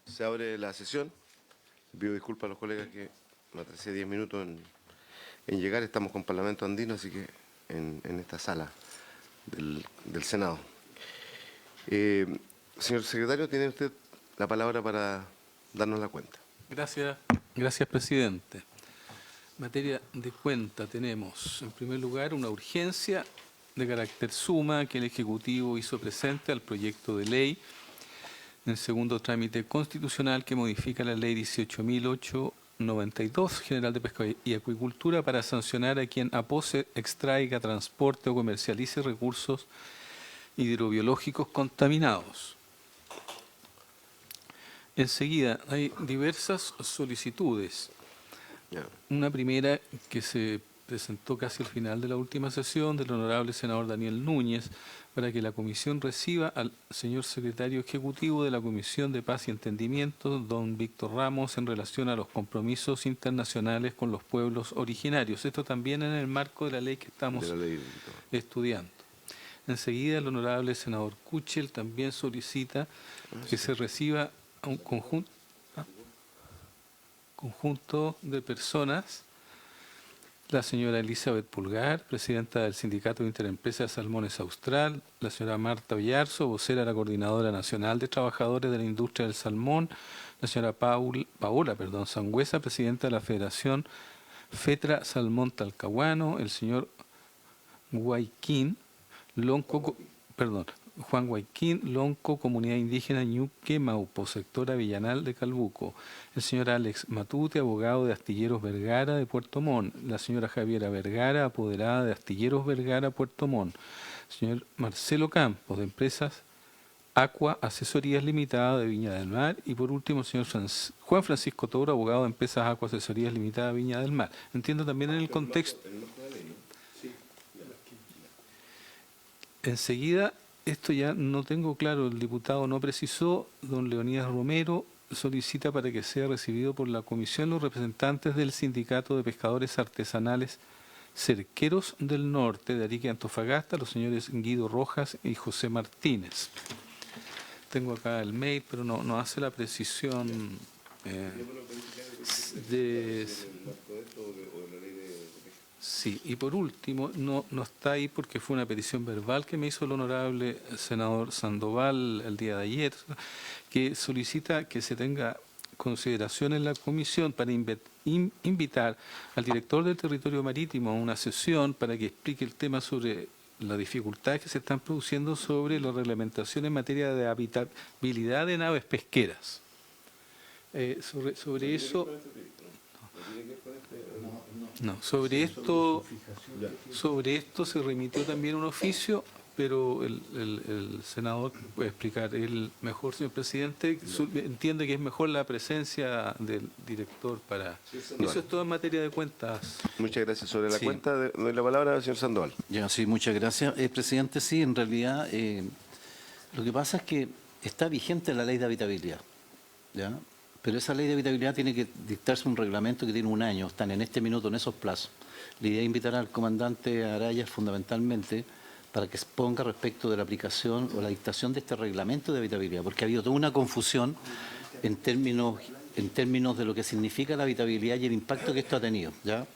Se abre la sesión. Pido disculpas a los colegas que me atrasé 10 minutos en llegar. Estamos con Parlamento Andino, así que en esta sala del Senado. Señor secretario, tiene usted la palabra para darnos la cuenta. Gracias, presidente. En materia de cuenta tenemos, en primer lugar, una urgencia de carácter suma que el Ejecutivo hizo presente al proyecto de ley en el segundo trámite constitucional que modifica la Ley 18.892, General de Pesca y Acuicultura, para sancionar a quien apose, extraiga, transporte o comercialice recursos hidrobiológicos contaminados. Enseguida, hay diversas solicitudes. Una primera que se presentó casi al final de la última sesión del honorable senador Daniel Núñez para que la comisión reciba al señor secretario ejecutivo de la Comisión de Paz y Entendimiento, don Víctor Ramos, en relación a los compromisos internacionales con los pueblos originarios. Esto también en el marco de la ley que estamos estudiando. Enseguida, el honorable senador Kuchel también solicita que se reciba a un conjunto de personas: la señora Elizabeth Pulgar, presidenta del Sindicato de Interempresas Salmones Austral; la señora Marta Ollarzo, vocera de la Coordinadora Nacional de Trabajadores de la Industria del Salmón; la señora Paola Sangüesa, presidenta de la Federación FETRA Salmón Talcahuano; el señor Juan Guayquín Lonco, Comunidad Indígena Ñuque Maupo, sector Avellanal de Calbuco; el señor Alex Matute, abogado de Astilleros Vergara de Puerto Montt; la señora Javiera Vergara, apoderada de Astilleros Vergara, Puerto Montt; el señor Marcelo Campos, de Empresas Aqua Asesorías Limitada de Viña del Mar; y por último el señor Juan Francisco Toro, abogado de Empresas Aqua Asesorías Limitada de Viña del Mar. Entiendo también en el contexto. Enseguida, esto ya no tengo claro, el diputado no precisó, don Leonidas Romero solicita para que sea recibido por la comisión los representantes del Sindicato de Pescadores Artesanales Cerqueros del Norte de Arica y Antofagasta, los señores Guido Rojas y José Martínez. Tengo acá el mail, pero no hace la precisión Sí, y por último, no está ahí porque fue una petición verbal que me hizo el honorable senador Sandoval el día de ayer, que solicita que se tenga consideración en la comisión para invitar al director del territorio marítimo a una sesión para que explique el tema sobre las dificultades que se están produciendo sobre la reglamentación en materia de habitabilidad de naves pesqueras. Sobre eso... No, sobre esto se remitió también un oficio, pero el senador puede explicar él mejor, señor presidente. Entiende que es mejor la presencia del director para... Eso es todo en materia de cuentas. Muchas gracias. Sobre la cuenta, doy la palabra al señor Sandoval. Ya, sí, muchas gracias. Presidente, sí, en realidad lo que pasa es que está vigente la ley de habitabilidad, ¿ya? Pero esa ley de habitabilidad tiene que dictarse un reglamento que tiene un año, están en este minuto en esos plazos. La idea es invitar al comandante Araya fundamentalmente para que exponga respecto de la aplicación o la dictación de este reglamento de habitabilidad, porque ha habido toda una confusión en términos de lo que significa la habitabilidad y el impacto que esto ha tenido, ¿ya?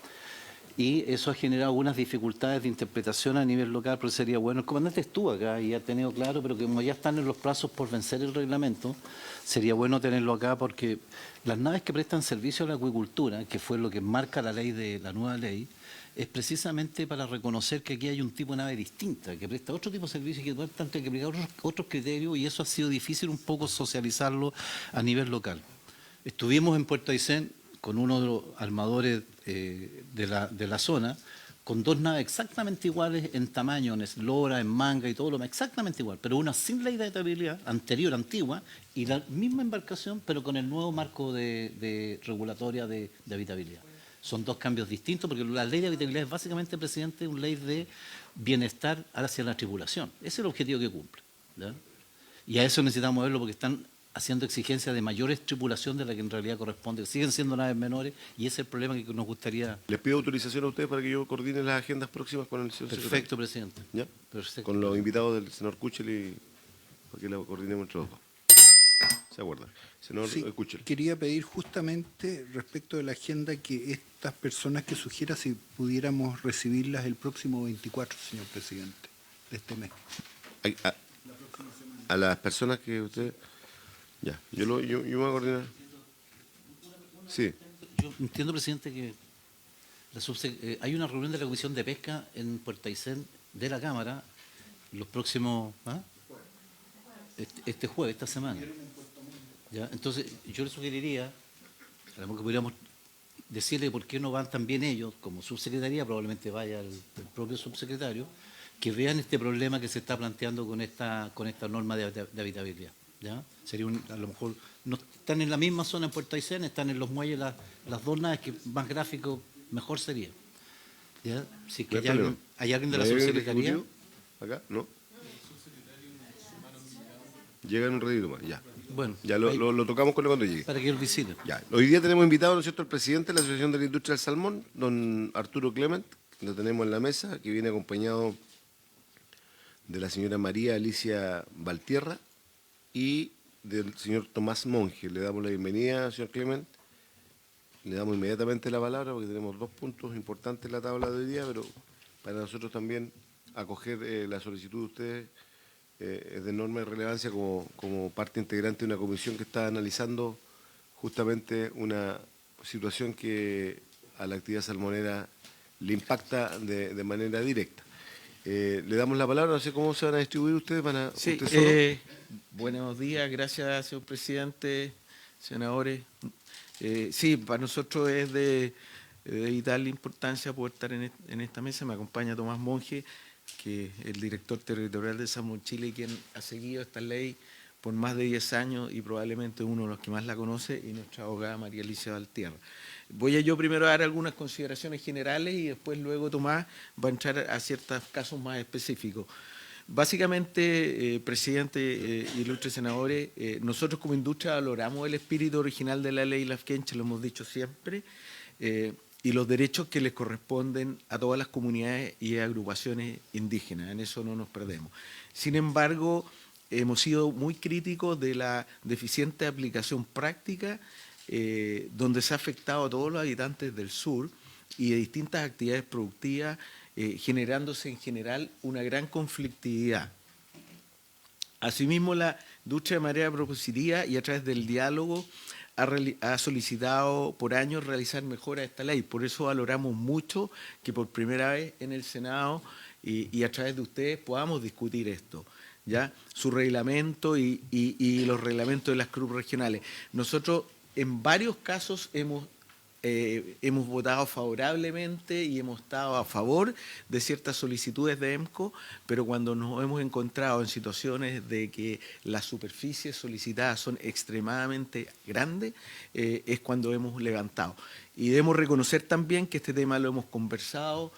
Y eso ha generado algunas dificultades de interpretación a nivel local, pero sería bueno. El comandante estuvo acá y ha tenido claro, pero como ya están en los plazos por vencer el reglamento, sería bueno tenerlo acá porque las naves que prestan servicio a la acuicultura, que fue lo que marca la ley de la nueva ley, es precisamente para reconocer que aquí hay un tipo de nave distinta, que presta otro tipo de servicio y que tiene que aplicar otros criterios, y eso ha sido difícil un poco socializarlo a nivel local. Estuvimos en Puerto Aysén con uno de los armadores de la zona, con dos naves exactamente iguales en tamaño, en eslora, en manga y todo lo demás, exactamente igual, pero una sin ley de habitabilidad, antigua, y la misma embarcación, pero con el nuevo marco de regulatoria de habitabilidad. Son dos cambios distintos, porque la ley de habitabilidad es básicamente, presidente, una ley de bienestar hacia la tripulación. Ese es el objetivo que cumple, ¿ya? Y a eso necesitamos verlo porque están haciendo exigencias de mayores tripulación de la que en realidad corresponde. Siguen siendo naves menores y ese es el problema que nos gustaría... Les pido autorización a ustedes para que yo coordine las agendas próximas con el señor secretario. Perfecto, presidente. ¿Ya? Perfecto. Con los invitados del senador Kuchel y para que lo coordinemos entre los dos. ¿Se acuerda? Senador, Sí, escúchelo. quería pedir justamente respecto de la agenda que estas personas que sugiera si pudiéramos recibirlas el próximo 24, señor presidente, de este mes. A las personas que usted... Ya, yo me voy a coordinar. Sí, Yo entiendo, presidente, que hay una reunión de la Comisión de Pesca en Puerto Aysén de la Cámara los próximos... Este jueves, esta semana. ¿Ya? Entonces, yo le sugeriría, a lo mejor que podríamos decirle por qué no van también ellos, como subsecretaría, probablemente vaya el propio subsecretario, que vean este problema que se está planteando con esta norma de habitabilidad. ¿Ya? Sería a lo mejor, no están en la misma zona en Puerto Aysén, están en los muelles las dos naves, que más gráfico, mejor sería. ¿Ya? Si es que hay alguien de la subsecretaría. ¿Acá? ¿No? Llega en un ratito más, ya. Bueno, ya lo tocamos con él cuando llegue. Para que lo visiten. Ya. Hoy día tenemos invitado, ¿no es cierto?, el presidente de la Asociación de la Industria del Salmón, don Arturo Clement, lo tenemos en la mesa, que viene acompañado de la señora María Alicia Valtierra y del señor Tomás Monge. Le damos la bienvenida, señor Clement. Le damos inmediatamente la palabra porque tenemos 2 puntos importantes en la tabla de hoy día, pero para nosotros también acoger la solicitud de ustedes es de enorme relevancia como parte integrante de una comisión que está analizando justamente una situación que a la actividad salmonera le impacta de manera directa. Le damos la palabra, no sé cómo se van a distribuir ustedes. Sí, ¿usted solo? buenos días, gracias, señor presidente, senadores. Sí, para nosotros es de vital importancia poder estar en esta mesa. Me acompaña Tomás Monge, que es el director territorial de Salmón Chile, quien ha seguido esta ley por más de 10 años y probablemente uno de los que más la conoce, y nuestra abogada María Alicia Valtierra. Voy yo primero a dar algunas consideraciones generales y después luego Tomás va a entrar a ciertos casos más específicos. Básicamente, presidente y ilustres senadores, nosotros como industria valoramos el espíritu original de la ley Lafkenche, lo hemos dicho siempre, y los derechos que les corresponden a todas las comunidades y agrupaciones indígenas, en eso no nos perdemos. Sin embargo, hemos sido muy críticos de la deficiente aplicación práctica, donde se ha afectado a todos los habitantes del sur y de distintas actividades productivas, generándose en general una gran conflictividad. Asimismo, la industria de manera propositiva y a través del diálogo ha solicitado por años realizar mejoras a esta ley. Por eso valoramos mucho que por primera vez en el Senado y a través de ustedes podamos discutir esto, ¿ya? Su reglamento y los reglamentos de las CRUP regionales. Nosotros en varios casos hemos votado favorablemente y hemos estado a favor de ciertas solicitudes de EMCO, pero cuando nos hemos encontrado en situaciones de que las superficies solicitadas son extremadamente grandes, es cuando hemos levantado. Y debemos reconocer también que este tema lo hemos conversado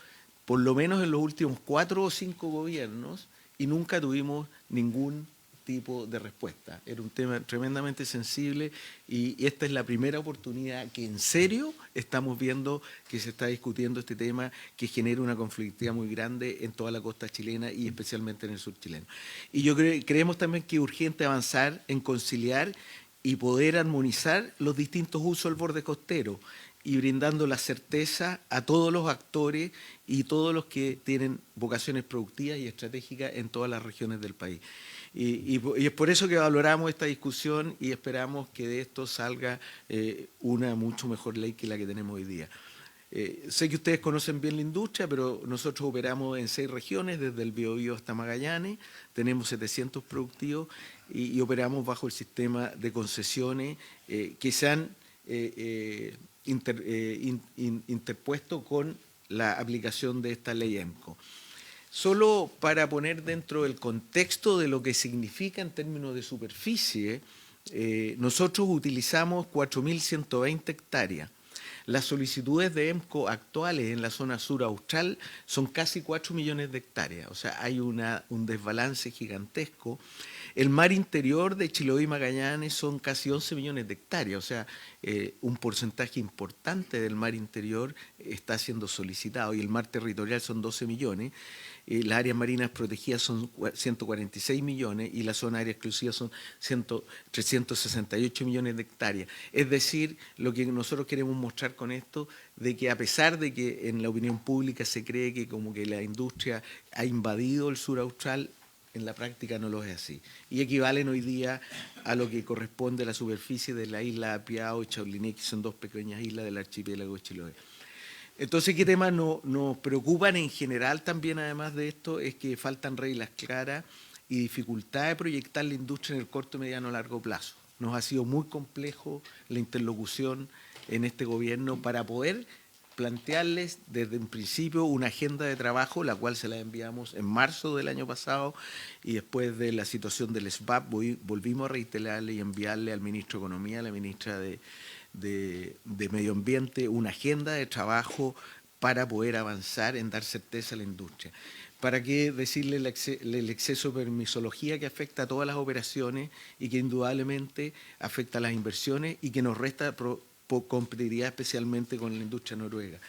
por lo menos en los últimos 4 o 5 gobiernos y nunca tuvimos ningún tipo de respuesta. Era un tema tremendamente sensible y esta es la primera oportunidad que en serio estamos viendo que se está discutiendo este tema que genera una conflictividad muy grande en toda la costa chilena y especialmente en el sur chileno. Y yo creemos también que es urgente avanzar en conciliar y poder armonizar los distintos usos del borde costero y brindando la certeza a todos los actores y todos los que tienen vocaciones productivas y estratégicas en todas las regiones del país. Y es por eso que valoramos esta discusión y esperamos que de esto salga una mucho mejor ley que la que tenemos hoy día. Sé que ustedes conocen bien la industria, pero nosotros operamos en 6 regiones, desde el Biobío hasta Magallanes, tenemos 700 productivos y operamos bajo el sistema de concesiones que se han interpuesto con la aplicación de esta ley EMCO. Solo para poner dentro del contexto de lo que significa en términos de superficie, nosotros utilizamos 4.120 hectáreas. Las solicitudes de EMCO actuales en la zona sur austral son casi 4 millones de hectáreas, o sea, hay un desbalance gigantesco. El mar interior de Chiloé y Magallanes son casi 11 millones de hectáreas, o sea, un porcentaje importante del mar interior está siendo solicitado y el mar territorial son 12 millones. las áreas marinas protegidas son 146 millones y la zona área exclusiva son 368 millones de hectáreas. Es decir, lo que nosotros queremos mostrar con esto, de que a pesar de que en la opinión pública se cree que como que la industria ha invadido el sur austral, en la práctica no lo es así. Y equivalen hoy día a lo que corresponde a la superficie de la isla de Apiao y Chauliné, que son dos pequeñas islas del archipiélago de Chiloé. Entonces, ¿qué temas nos preocupan en general también, además de esto? Es que faltan reglas claras y dificultad de proyectar la industria en el corto, mediano, largo plazo. Nos ha sido muy complejo la interlocución en este gobierno para poder plantearles desde un principio una agenda de trabajo, la cual se la enviamos en marzo del año pasado, y después de la situación del SBAP volvimos a reiterarle y enviarle al ministro de Economía, a la ministra de Medio Ambiente, una agenda de trabajo para poder avanzar en dar certeza a la industria. ¿Para qué decirle el exceso de permisología que afecta a todas las operaciones y que indudablemente afecta a las inversiones y que nos resta competitividad especialmente con la industria noruega?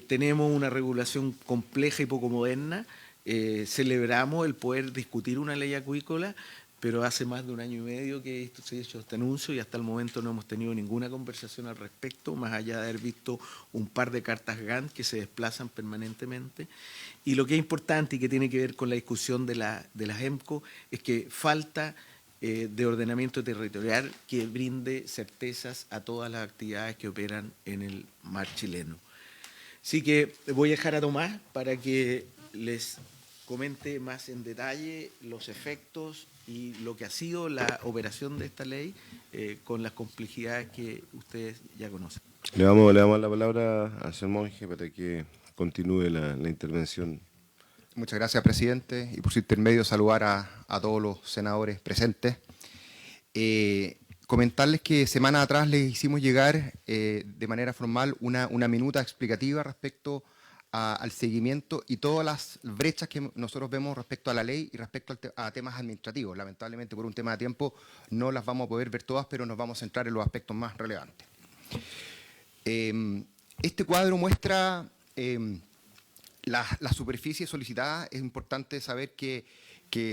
Tenemos una regulación compleja y poco moderna. Celebramos el poder discutir una ley acuícola, pero hace más de un año y medio que se ha hecho este anuncio y hasta el momento no hemos tenido ninguna conversación al respecto, más allá de haber visto un par de cartas Gantt que se desplazan permanentemente. Y lo que es importante y que tiene que ver con la discusión de las EMCO es que falta de ordenamiento territorial que brinde certezas a todas las actividades que operan en el mar chileno. Así que voy a dejar a Tomás para que les comente más en detalle los efectos y lo que ha sido la operación de esta ley con las complejidades que ustedes ya conocen. Le damos la palabra al señor Monge para que continúe la intervención. Muchas gracias, presidente, y por su intermedio saludar a todos los senadores presentes. Comentarles que semana atrás les hicimos llegar de manera formal una minuta explicativa respecto al seguimiento y todas las brechas que nosotros vemos respecto a la ley y respecto a temas administrativos. Lamentablemente, por un tema de tiempo, no las vamos a poder ver todas, pero nos vamos a centrar en los aspectos más relevantes. Este cuadro muestra la superficie solicitada. Es importante saber que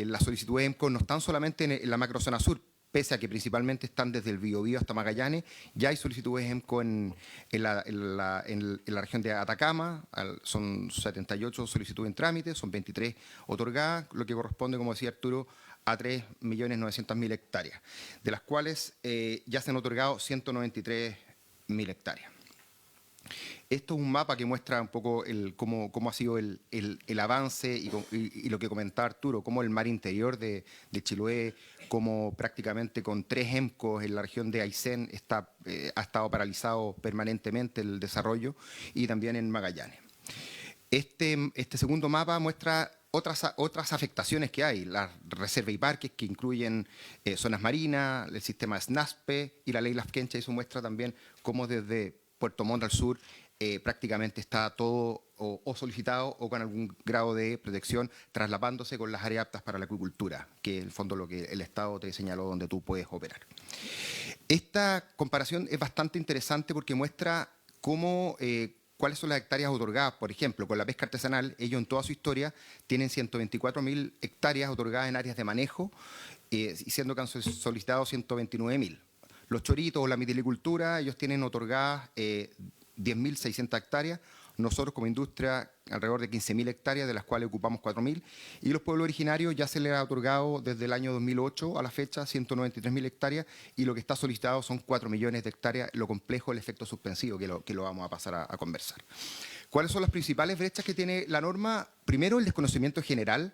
las solicitudes EMCO no están solamente en la macrozona sur, pese a que principalmente están desde el Biobío hasta Magallanes. Ya hay solicitudes EMCO en la región de Atacama, son 78 solicitudes en trámite, son 23 otorgadas, lo que corresponde, como decía Arturo, a 3.900.000 hectáreas, de las cuales ya se han otorgado 193.000 hectáreas. Esto es un mapa que muestra un poco cómo ha sido el avance y lo que comentaba Arturo, cómo el mar interior de Chiloé, como prácticamente con 3 EMCOs en la región de Aysén ha estado paralizado permanentemente el desarrollo, y también en Magallanes. Este segundo mapa muestra otras afectaciones que hay, las reservas y parques que incluyen zonas marinas, el sistema SNASPE y la ley Lafkencha. Eso muestra también cómo desde Puerto Montt al sur prácticamente está todo o solicitado o con algún grado de protección, traslapándose con las áreas aptas para la acuicultura, que en el fondo lo que el Estado te señaló donde tú puedes operar. Esta comparación es bastante interesante porque muestra cuáles son las hectáreas otorgadas. Por ejemplo, con la pesca artesanal, ellos en toda su historia tienen 124.000 hectáreas otorgadas en áreas de manejo, y siendo que han solicitado 129.000. Los choritos o la mitilicultura, ellos tienen otorgadas 10.600 hectáreas. Nosotros como industria alrededor de 15.000 hectáreas, de las cuales ocupamos 4.000. Y los pueblos originarios ya se les ha otorgado desde el año 2008 a la fecha 193.000 hectáreas, y lo que está solicitado son 4 millones de hectáreas. Lo complejo es el efecto suspensivo, que lo vamos a pasar a conversar. ¿Cuáles son las principales brechas que tiene la norma? Primero, el desconocimiento general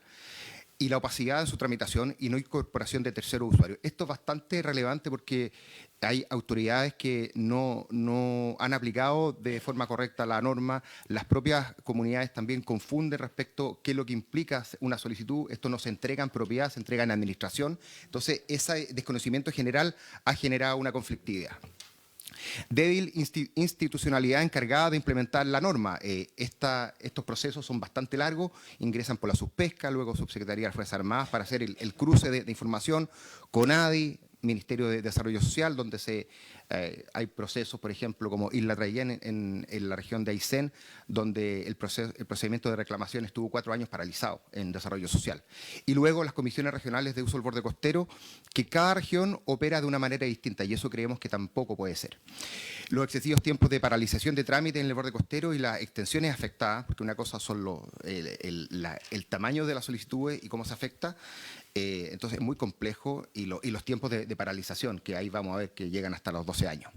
y la opacidad en su tramitación y no incorporación de terceros usuarios. Esto es bastante relevante porque hay autoridades que no han aplicado de forma correcta la norma. Las propias comunidades también confunden respecto a qué es lo que implica una solicitud. Esto no se entrega en propiedad, se entrega en administración. Entonces, ese desconocimiento general ha generado una conflictividad. Débil institucionalidad encargada de implementar la norma. Estos procesos son bastante largos, ingresan por la subpesca, luego Subsecretaría de las Fuerzas Armadas para hacer el cruce de información, CONADI, Ministerio de Desarrollo Social, donde se Hay procesos, por ejemplo, como Isla Traillén en la región de Aysén, donde el procedimiento de reclamación estuvo 4 años paralizado en desarrollo social. Y luego las comisiones regionales de uso del borde costero, que cada región opera de una manera distinta, y eso creemos que tampoco puede ser. Los excesivos tiempos de paralización de trámite en el borde costero y las extensiones afectadas, porque una cosa son el tamaño de las solicitudes y cómo se afecta, entonces es muy complejo, y los tiempos de paralización, que ahí vamos a ver que llegan hasta los 12 años.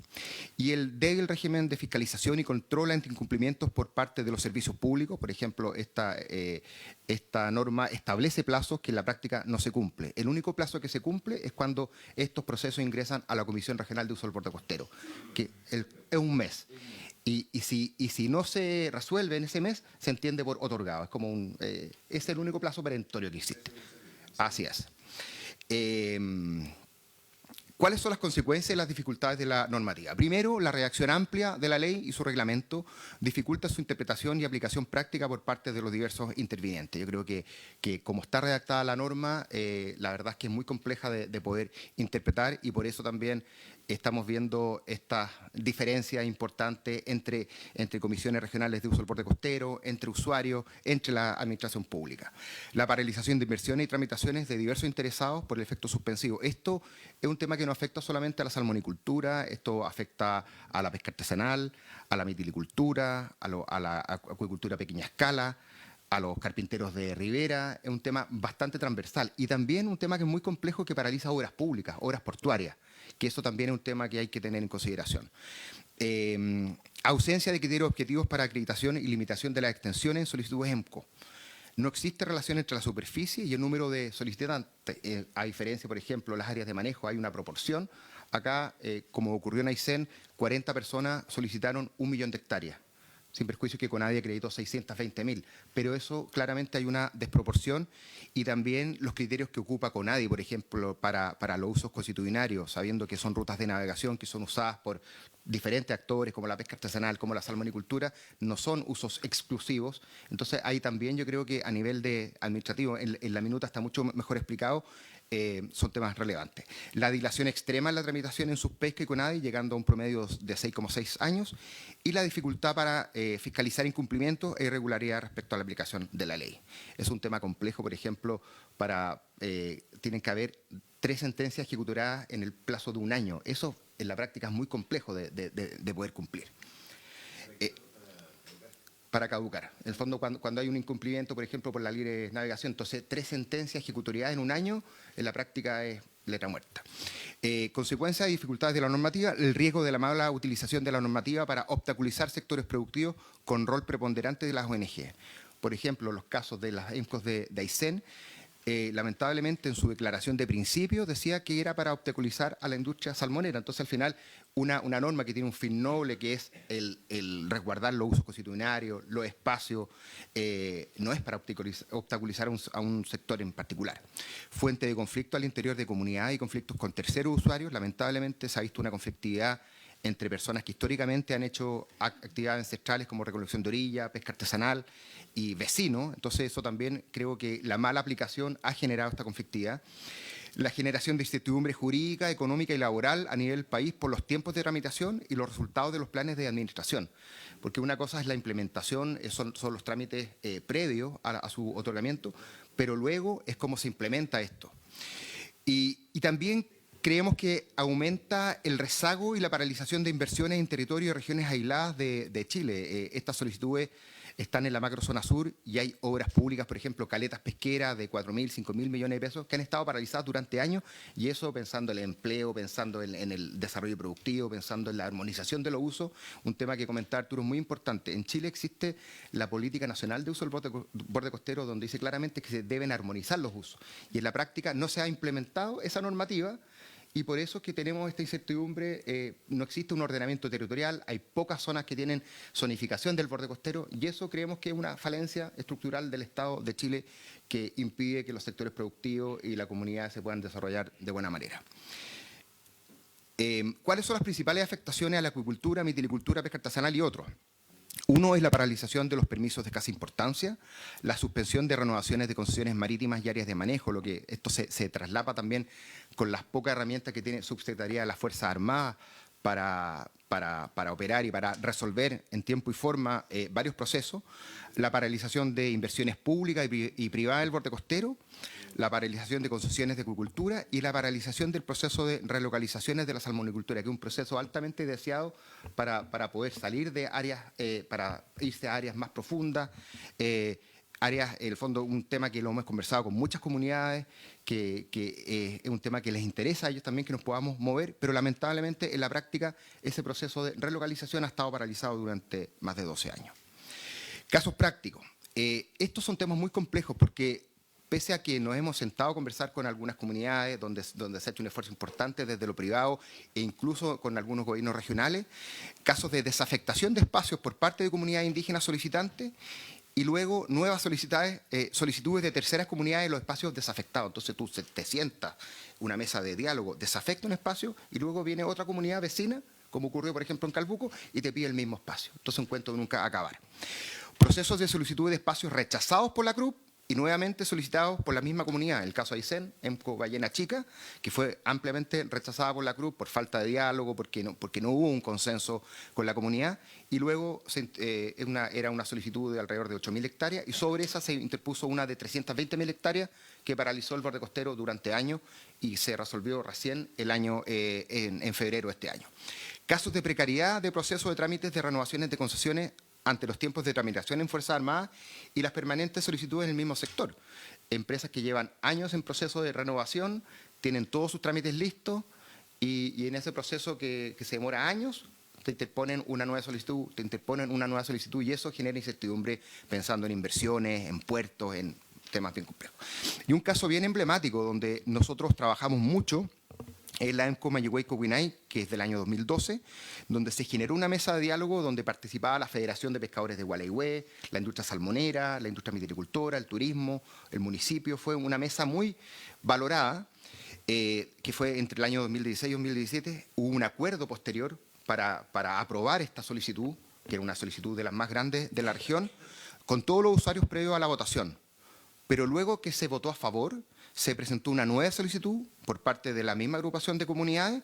Y el débil régimen de fiscalización y control ante incumplimientos por parte de los servicios públicos. Por ejemplo, esta norma establece plazos que en la práctica no se cumple. El único plazo que se cumple es cuando estos procesos ingresan a la Comisión Regional de Uso del Borde Costero, que es un mes. Y si no se resuelve en ese mes, se entiende por otorgado. Es como es el único plazo perentorio que existe. Así es. ¿Cuáles son las consecuencias y las dificultades de la normativa? Primero, la redacción amplia de la ley y su reglamento dificulta su interpretación y aplicación práctica por parte de los diversos intervinientes. Yo creo que como está redactada la norma, la verdad es que es muy compleja de poder interpretar, y por eso también estamos viendo estas diferencias importantes entre comisiones regionales de uso del borde costero, entre usuarios, entre la administración pública. La paralización de inversiones y tramitaciones de diversos interesados por el efecto suspensivo. Esto es un tema que no afecta solamente a la salmonicultura, esto afecta a la pesca artesanal, a la mitilicultura, a la acuicultura a pequeña escala, a los carpinteros de ribera. Es un tema bastante transversal, y también un tema que es muy complejo, que paraliza obras públicas, obras portuarias, que eso también es un tema que hay que tener en consideración. Ausencia de criterios objetivos para acreditación y limitación de las extensiones en solicitudes EMCO. No existe relación entre la superficie y el número de solicitantes. A diferencia, por ejemplo, las áreas de manejo, hay una proporción. Acá, como ocurrió en Aysén, 40 personas solicitaron 1 millón de hectáreas, sin perjuicio que Conadi acreditó 620.000, pero eso claramente hay una desproporción. Y también los criterios que ocupa Conadi, por ejemplo, para los usos consuetudinarios, sabiendo que son rutas de navegación que son usadas por diferentes actores, como la pesca artesanal, como la salmonicultura, no son usos exclusivos. Entonces ahí también yo creo que a nivel de administrativo, en la minuta está mucho mejor explicado, son temas relevantes. La dilación extrema en la tramitación en Subpesca y Conadi, llegando a un promedio de 6,6 años, y la dificultad para fiscalizar incumplimientos e irregularidad respecto a la aplicación de la ley. Es un tema complejo, por ejemplo, tienen que haber 3 sentencias ejecutadas en el plazo de 1 año. Eso en la práctica es muy complejo de poder cumplir. Para caducar. En el fondo, cuando hay un incumplimiento, por ejemplo, por la libre navegación, entonces 3 sentencias ejecutoriadas en 1 año, en la práctica es letra muerta. Consecuencias y dificultades de la normativa: el riesgo de la mala utilización de la normativa para obstaculizar sectores productivos con rol preponderante de las ONG. Por ejemplo, los casos de las EMCOs de Aysén, lamentablemente en su declaración de principio decía que era para obstaculizar a la industria salmonera. Entonces, al final, una norma que tiene un fin noble, que es el resguardar los usos consuetudinarios, los espacios, no es para obstaculizar a un sector en particular. Fuente de conflicto al interior de comunidades y conflictos con terceros usuarios. Lamentablemente se ha visto una conflictividad entre personas que históricamente han hecho actividades ancestrales como recolección de orilla, pesca artesanal, y vecinos. Entonces eso también creo que la mala aplicación ha generado esta conflictividad. La generación de incertidumbre jurídica, económica y laboral a nivel país por los tiempos de tramitación y los resultados de los planes de administración. Porque una cosa es la implementación, son los trámites previos a su otorgamiento, pero luego es cómo se implementa esto. Y también creemos que aumenta el rezago y la paralización de inversiones en territorios y regiones aisladas de Chile. Estas solicitudes están en la macrozona sur y hay obras públicas, por ejemplo, caletas pesqueras de 4.000, 5.000 millones de pesos que han estado paralizadas durante años, y eso pensando en el empleo, pensando en el desarrollo productivo, pensando en la armonización de los usos. Un tema que comentar, Arturo, es muy importante. En Chile existe la Política Nacional de Uso del Borde Costero, donde dice claramente que se deben armonizar los usos, y en la práctica no se ha implementado esa normativa. Y por eso es que tenemos esta incertidumbre. No existe un ordenamiento territorial, hay pocas zonas que tienen zonificación del borde costero, y eso creemos que es una falencia estructural del Estado de Chile que impide que los sectores productivos y la comunidad se puedan desarrollar de buena manera. ¿Cuáles son las principales afectaciones a la acuicultura, mitilicultura, pesca artesanal y otros? Uno es la paralización de los permisos de escasa importancia, la suspensión de renovaciones de concesiones marítimas y áreas de manejo, lo que esto se traslapa también con las pocas herramientas que tiene Subsecretaría de las Fuerzas Armadas para operar y para resolver en tiempo y forma varios procesos, la paralización de inversiones públicas y privadas del borde costero, la paralización de concesiones de acuicultura y la paralización del proceso de relocalizaciones de la salmonicultura, que es un proceso altamente deseado para poder salir de áreas, para irse a áreas más profundas, áreas, en el fondo, un tema que lo hemos conversado con muchas comunidades, que es un tema que les interesa a ellos también que nos podamos mover, pero lamentablemente en la práctica ese proceso de relocalización ha estado paralizado durante más de 12 años. Casos prácticos. Estos son temas muy complejos porque pese a que nos hemos sentado a conversar con algunas comunidades donde se ha hecho un esfuerzo importante desde lo privado e incluso con algunos gobiernos regionales, casos de desafectación de espacios por parte de comunidades indígenas solicitantes y luego nuevas solicitudes de terceras comunidades en los espacios desafectados. Entonces tú te sientas una mesa de diálogo, desafecta un espacio y luego viene otra comunidad vecina, como ocurrió por ejemplo en Calbuco, y te pide el mismo espacio. Entonces un cuento de nunca acabar. Procesos de solicitud de espacios rechazados por la CRUP y nuevamente solicitados por la misma comunidad. El caso Aysén, Emco Ballena Chica, que fue ampliamente rechazada por la CRUP por falta de diálogo, porque no hubo un consenso con la comunidad, y luego era una solicitud de alrededor de 8.000 hectáreas, y sobre esa se interpuso una de 320.000 hectáreas que paralizó el borde costero durante años y se resolvió recién en febrero de este año. Casos de precariedad de procesos de trámites de renovaciones de concesiones ante los tiempos de tramitación en Fuerzas Armadas y las permanentes solicitudes en el mismo sector. Empresas que llevan años en proceso de renovación, tienen todos sus trámites listos y en ese proceso que se demora años, te interponen una nueva solicitud y eso genera incertidumbre pensando en inversiones, en puertos, en temas bien complejos. Y un caso bien emblemático donde nosotros trabajamos mucho es la EMCO Mayigüey-Coguinay, que es del año 2012, donde se generó una mesa de diálogo donde participaba la Federación de Pescadores de Gualeguay, la industria salmonera, la industria mitilicultora, el turismo, el municipio. Fue una mesa muy valorada, que fue entre el año 2016 y 2017. Hubo un acuerdo posterior para aprobar esta solicitud, que era una solicitud de las más grandes de la región, con todos los usuarios previos a la votación. Pero luego que se votó a favor, se presentó una nueva solicitud por parte de la misma agrupación de comunidades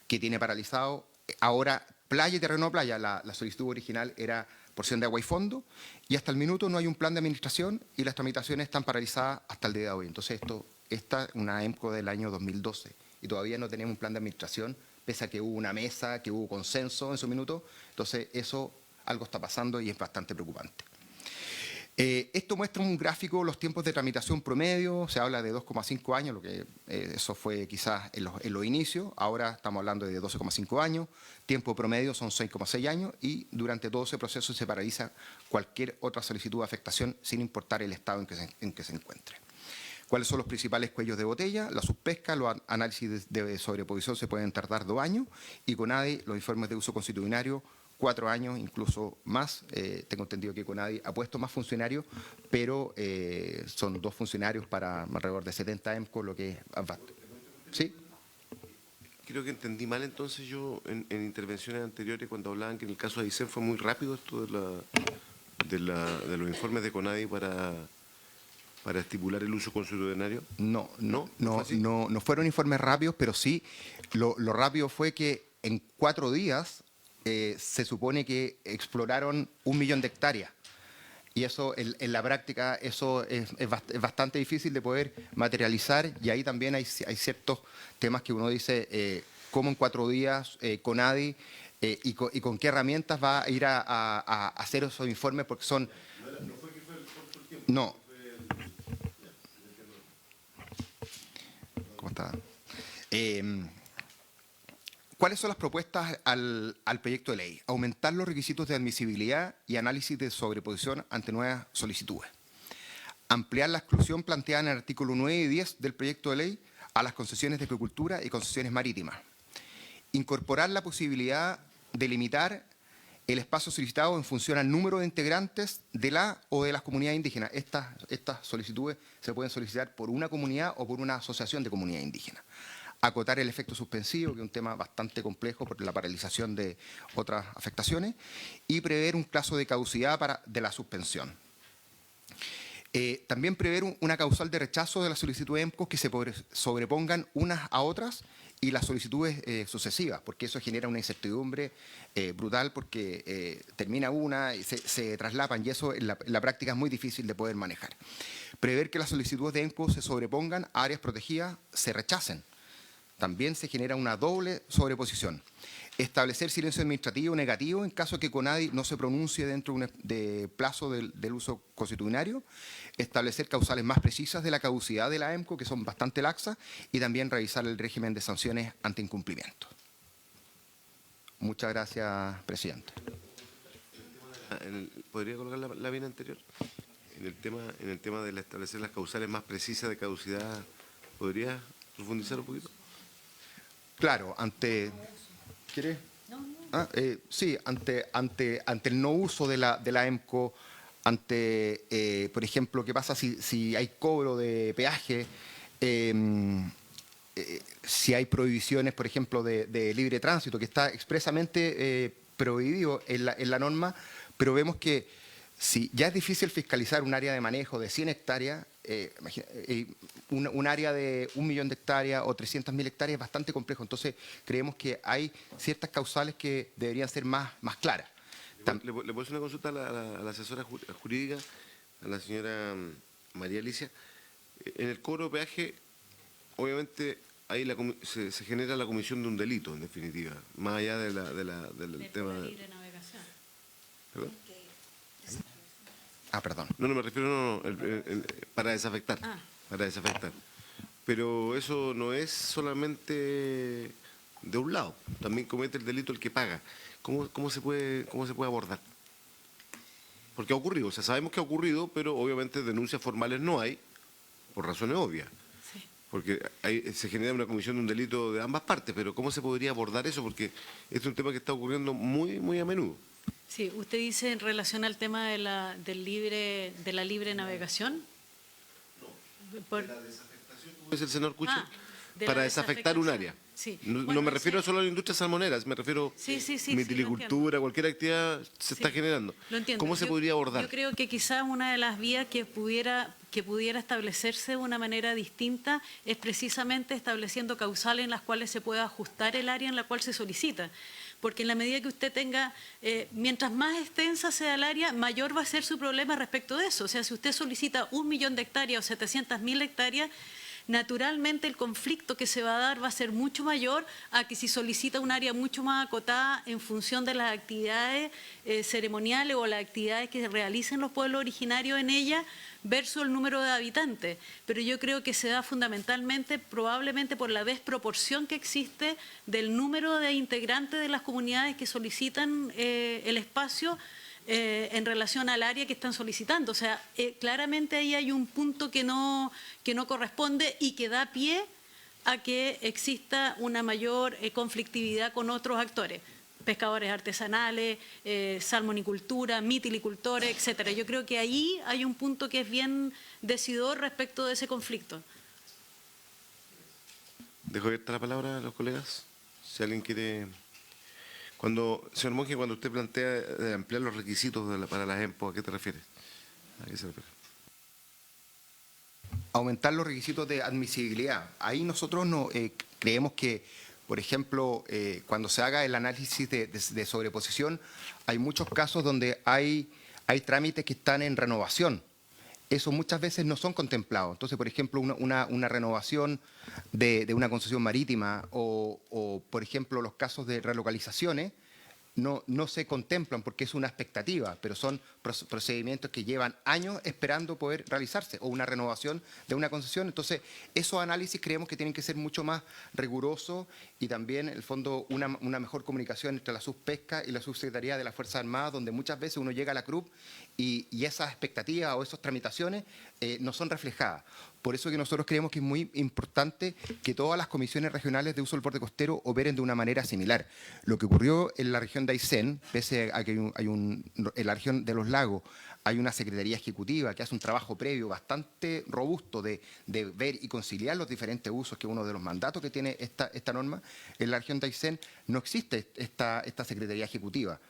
que tiene paralizado ahora playa y terreno playa. La solicitud original era porción de agua y fondo y hasta el minuto no hay un plan de administración y las tramitaciones están paralizadas hasta el día de hoy. Entonces esta es una EMCO del año 2012 y todavía no tenemos un plan de administración pese a que hubo una mesa, que hubo consenso en su minuto. Entonces eso algo está pasando y es bastante preocupante. Esto muestra un gráfico, los tiempos de tramitación promedio, se habla de 2,5 años, lo que eso fue quizás en los inicios, ahora estamos hablando de 12,5 años, tiempo promedio son 6,6 años y durante todo ese proceso se paraliza cualquier otra solicitud de afectación sin importar el estado en que se encuentre. ¿Cuáles son los principales cuellos de botella? La subpesca, los análisis de sobreposición se pueden tardar 2 años y CONADI, los informes de uso consuetudinario, 4 años, incluso más. Tengo entendido que CONADI ha puesto más funcionarios, pero son 2 funcionarios para alrededor de 70 EMCO, lo que es bastante. ¿Sí? Creo que entendí mal entonces yo en intervenciones anteriores cuando hablaban que en el caso de Aysén fue muy rápido esto de los informes de CONADI para estipular el uso consuetudinario. No fueron informes rápidos, pero sí, lo rápido fue que en 4 días se supone que exploraron 1 millón de hectáreas. Y eso, en la práctica, eso es bastante difícil de poder materializar. Y ahí también hay ciertos temas que uno dice, cómo en 4 días CONADI y con qué herramientas va a ir a hacer esos informes, porque son... No. ¿Cómo está? ¿Cuáles son las propuestas al proyecto de ley? Aumentar los requisitos de admisibilidad y análisis de sobreposición ante nuevas solicitudes. Ampliar la exclusión planteada en el artículo 9 y 10 del proyecto de ley a las concesiones de acuicultura y concesiones marítimas. Incorporar la posibilidad de limitar el espacio solicitado en función al número de integrantes de la o de las comunidades indígenas. Estas solicitudes se pueden solicitar por una comunidad o por una asociación de comunidades indígenas. Acotar el efecto suspensivo, que es un tema bastante complejo por la paralización de otras afectaciones, y prever un plazo de caducidad de la suspensión. También prever una causal de rechazo de la solicitud de EMCO que se sobrepongan unas a otras y las solicitudes sucesivas, porque eso genera una incertidumbre brutal, porque termina una y se traslapan, y eso en la práctica es muy difícil de poder manejar. Prever que las solicitudes de EMCO se sobrepongan a áreas protegidas, se rechacen. También se genera una doble sobreposición. Establecer silencio administrativo negativo en caso que CONADI no se pronuncie dentro de plazo del uso consuetudinario. Establecer causales más precisas de la caducidad de la EMCO, que son bastante laxas, y también revisar el régimen de sanciones ante incumplimiento. Muchas gracias, presidente. ¿Podría colocar la lámina anterior? En el tema de establecer las causales más precisas de caducidad, ¿podría profundizar un poquito? Claro, ante... ¿Quiere? Sí, ante el no uso de la EMCO, ante, por ejemplo, qué pasa si hay cobro de peaje, si hay prohibiciones, por ejemplo, de libre tránsito, que está expresamente prohibido en la norma, pero vemos que si ya es difícil fiscalizar un área de manejo de 100 hectáreas, un área de 1 millón de hectáreas o 300.000 hectáreas es bastante complejo. Entonces, creemos que hay ciertas causales que deberían ser más claras. ¿Le puedo hacer una consulta a la asesora jurídica, a la señora María Alicia? En el cobro de peaje, obviamente, ahí se genera la comisión de un delito, en definitiva, más allá del tema de... libre navegación. ¿Perdón? Perdón. No, me refiero para desafectar. Para desafectar. Pero eso no es solamente de un lado. También comete el delito el que paga. ¿Cómo se puede abordar? Porque ha ocurrido. O sea, sabemos que ha ocurrido, pero obviamente denuncias formales no hay, por razones obvias. Sí. Porque se genera una comisión de un delito de ambas partes. Pero ¿cómo se podría abordar eso? Porque este es un tema que está ocurriendo muy, muy a menudo. Sí, usted dice en relación al tema de la libre navegación. ¿Cómo es el senador Cucho? De Para la desafectar un desafectación. área. Sí. No Bueno, me refiero ese- solo a la industria salmonera, me refiero Sí, mitilicultura, lo cualquier actividad se está generando. Lo entiendo. ¿Cómo se podría abordar? Yo creo que quizás una de las vías que pudiera establecerse de una manera distinta es precisamente estableciendo causales en las cuales se pueda ajustar el área en la cual se solicita. Porque en la medida que usted tenga, mientras más extensa sea el área, mayor va a ser su problema respecto de eso. O sea, si usted solicita 1 millón de hectáreas o 700.000 hectáreas, naturalmente el conflicto que se va a dar va a ser mucho mayor a que si solicita un área mucho más acotada en función de las actividades ceremoniales o las actividades que realicen los pueblos originarios en ella versus el número de habitantes. Pero yo creo que se da fundamentalmente, probablemente por la desproporción que existe del número de integrantes de las comunidades que solicitan el espacio en relación al área que están solicitando. O sea, claramente ahí hay un punto que no corresponde y que da pie a que exista una mayor conflictividad con otros actores, pescadores artesanales, salmonicultura, mitilicultores, etcétera. Yo creo que ahí hay un punto que es bien decidor respecto de ese conflicto. Dejo abierta la palabra a los colegas. Si alguien quiere... Señor Monge, cuando usted plantea de ampliar los requisitos para las EMPO, ¿a qué te refieres? ¿A qué se refiere? Aumentar los requisitos de admisibilidad. Ahí nosotros creemos que, por ejemplo, cuando se haga el análisis de sobreposición, hay muchos casos donde hay trámites que están en renovación. Eso muchas veces no son contemplados. Entonces, por ejemplo, una renovación de una concesión marítima o, por ejemplo, los casos de relocalizaciones no se contemplan porque es una expectativa, pero son procedimientos que llevan años esperando poder realizarse, o una renovación de una concesión. Entonces, esos análisis creemos que tienen que ser mucho más rigurosos y también, en el fondo, una mejor comunicación entre la Subpesca y la Subsecretaría de las Fuerzas Armadas, donde muchas veces uno llega a la CRUP y esas expectativas o esas tramitaciones no son reflejadas. Por eso que nosotros creemos que es muy importante que todas las comisiones regionales de uso del borde costero operen de una manera similar. Lo que ocurrió en la región de Aysén, pese a que en la región de los lagos hay una secretaría ejecutiva que hace un trabajo previo bastante robusto de ver y conciliar los diferentes usos, que es uno de los mandatos que tiene esta norma. En la región de Aysén no existe esta secretaría ejecutiva.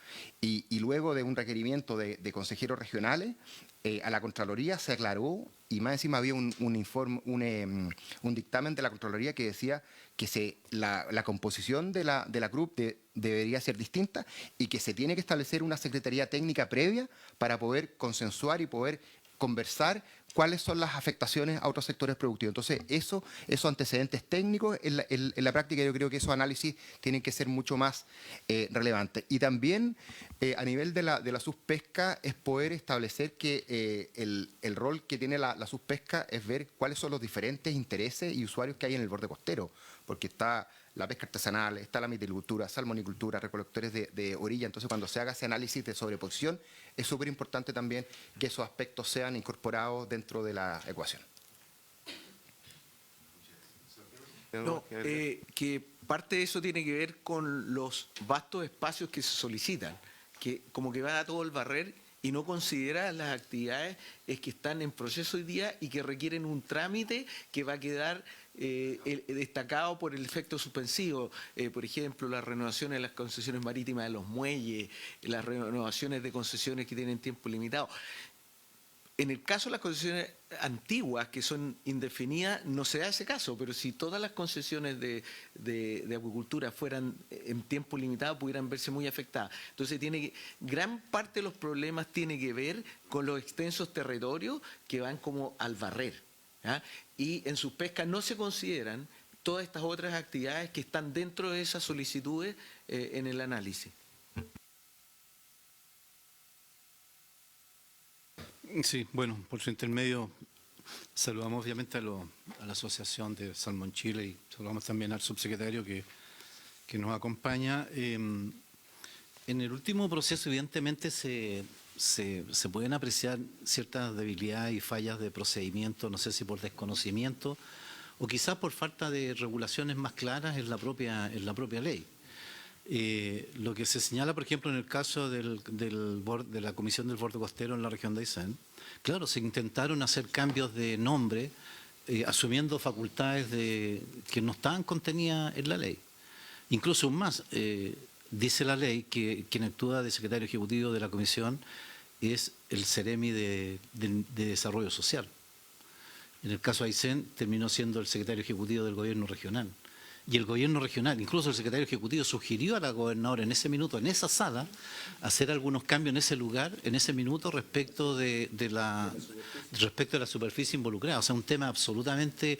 Y luego de un requerimiento de consejeros macrorregionales, a la Contraloría se aclaró, y más encima había un informe, un dictamen de la Contraloría que decía que la composición de la CRUP debería ser distinta y que se tiene que establecer una secretaría técnica previa para poder consensuar y poder conversar cuáles son las afectaciones a otros sectores productivos. Entonces, esos antecedentes técnicos, en la práctica yo creo que esos análisis tienen que ser mucho más relevantes. Y también, a nivel de la subpesca, es poder establecer que el rol que tiene la subpesca es ver cuáles son los diferentes intereses y usuarios que hay en el borde costero, porque está la pesca artesanal, está la mitilicultura, salmonicultura, recolectores de orilla. Entonces, cuando se haga ese análisis de sobreposición, es súper importante también que esos aspectos sean incorporados dentro de la ecuación. No, que parte de eso tiene que ver con los vastos espacios que se solicitan, que como que va a todo el barrer y no considera las actividades que están en proceso hoy día y que requieren un trámite que va a quedar destacado por el efecto suspensivo. Por ejemplo, las renovaciones de las concesiones marítimas de los muelles, las renovaciones de concesiones que tienen tiempo limitado. En el caso de las concesiones antiguas, que son indefinidas, no se da ese caso, pero si todas las concesiones de acuicultura fueran en tiempo limitado, pudieran verse muy afectadas. Entonces, gran parte de los problemas tiene que ver con los extensos territorios que van como al barrer, ¿ya? Y en sus pescas no se consideran todas estas otras actividades que están dentro de esas solicitudes en el análisis. Sí, bueno, por su intermedio saludamos obviamente a la Asociación de Salmón Chile y saludamos también al subsecretario que nos acompaña. En el último proceso evidentemente se pueden apreciar ciertas debilidades y fallas de procedimiento, no sé si por desconocimiento o quizás por falta de regulaciones más claras en la propia ley. Lo que se señala, por ejemplo, en el caso de la Comisión del Borde Costero en la región de Aysén, claro, se intentaron hacer cambios de nombre asumiendo facultades que no estaban contenidas en la ley. Incluso más, dice la ley que quien actúa de secretario ejecutivo de la comisión es el Ceremi de Desarrollo Social. En el caso de Aysén terminó siendo el secretario ejecutivo del gobierno regional. Y el gobierno regional, incluso el secretario ejecutivo, sugirió a la gobernadora en ese minuto, en esa sala, hacer algunos cambios en ese lugar, en ese minuto, respecto de la superficie involucrada. O sea, un tema absolutamente...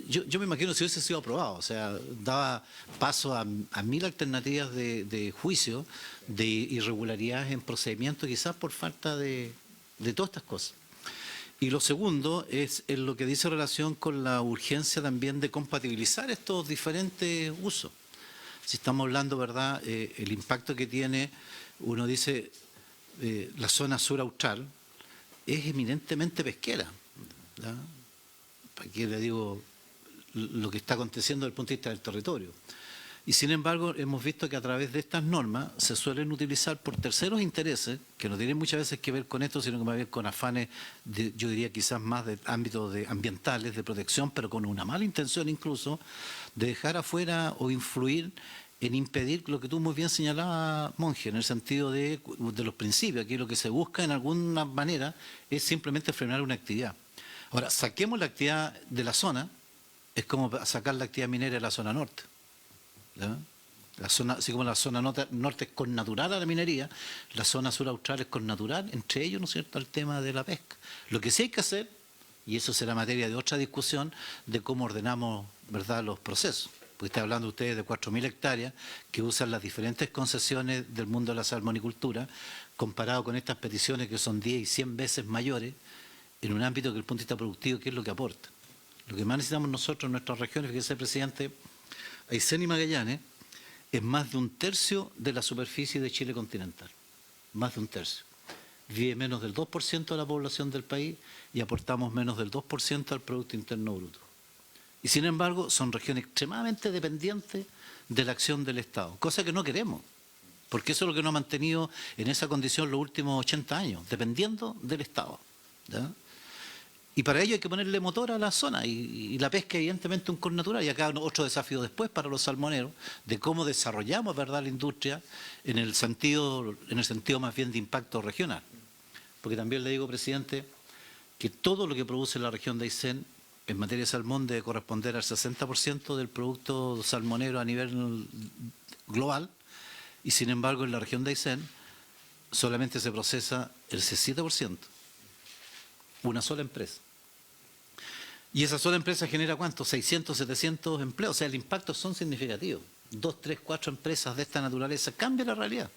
Yo me imagino si hubiese sido aprobado, o sea, daba paso a 1000 alternativas de juicio, de irregularidades en procedimiento, quizás por falta de todas estas cosas. Y lo segundo es en lo que dice relación con la urgencia también de compatibilizar estos diferentes usos. Si estamos hablando, ¿verdad?, el impacto que tiene, uno dice, la zona sur austral es eminentemente pesquera, ¿verdad? Aquí le digo lo que está aconteciendo desde el punto de vista del territorio. Y sin embargo, hemos visto que a través de estas normas se suelen utilizar por terceros intereses, que no tienen muchas veces que ver con esto, sino que más bien con afanes, yo diría quizás más de ámbitos ambientales, de protección, pero con una mala intención incluso, de dejar afuera o influir en impedir lo que tú muy bien señalabas, Monje, en el sentido de los principios. Aquí lo que se busca en alguna manera es simplemente frenar una actividad. Ahora, saquemos la actividad de la zona, es como sacar la actividad minera de la zona norte. ¿Ya? La zona, así como la zona norte es connatural a la minería, la zona sur austral es connatural, entre ellos, ¿no es cierto?, el tema de la pesca. Lo que sí hay que hacer, y eso será materia de otra discusión, de cómo ordenamos, ¿verdad?, los procesos. Porque está hablando ustedes de 4.000 hectáreas que usan las diferentes concesiones del mundo de la salmonicultura, comparado con estas peticiones que son 10 y 100 veces mayores, en un ámbito que el punto de vista productivo, ¿qué es lo que aporta? Lo que más necesitamos nosotros en nuestras regiones, fíjese, presidente, Aysén y Magallanes, es más de 1/3 de la superficie de Chile continental. Más de 1/3. Vive menos del 2% de la población del país y aportamos menos del 2% al Producto Interno Bruto. Y sin embargo, son regiones extremadamente dependientes de la acción del Estado, cosa que no queremos, porque eso es lo que nos ha mantenido en esa condición los últimos 80 años, dependiendo del Estado, ¿ya? Y para ello hay que ponerle motor a la zona y la pesca evidentemente un connatural. Y acá otro desafío después para los salmoneros de cómo desarrollamos, ¿verdad?, la industria en el sentido más bien de impacto regional. porque también le digo, presidente, que todo lo que produce la región de Aysén en materia de salmón debe corresponder al 60% del producto salmonero a nivel global, y sin embargo en la región de Aysén solamente se procesa el 7%, una sola empresa. Y esa sola empresa genera ¿cuánto? 600, 700 empleos, o sea, el impacto son significativos. 2, 3, 4 empresas de esta naturaleza cambian la realidad.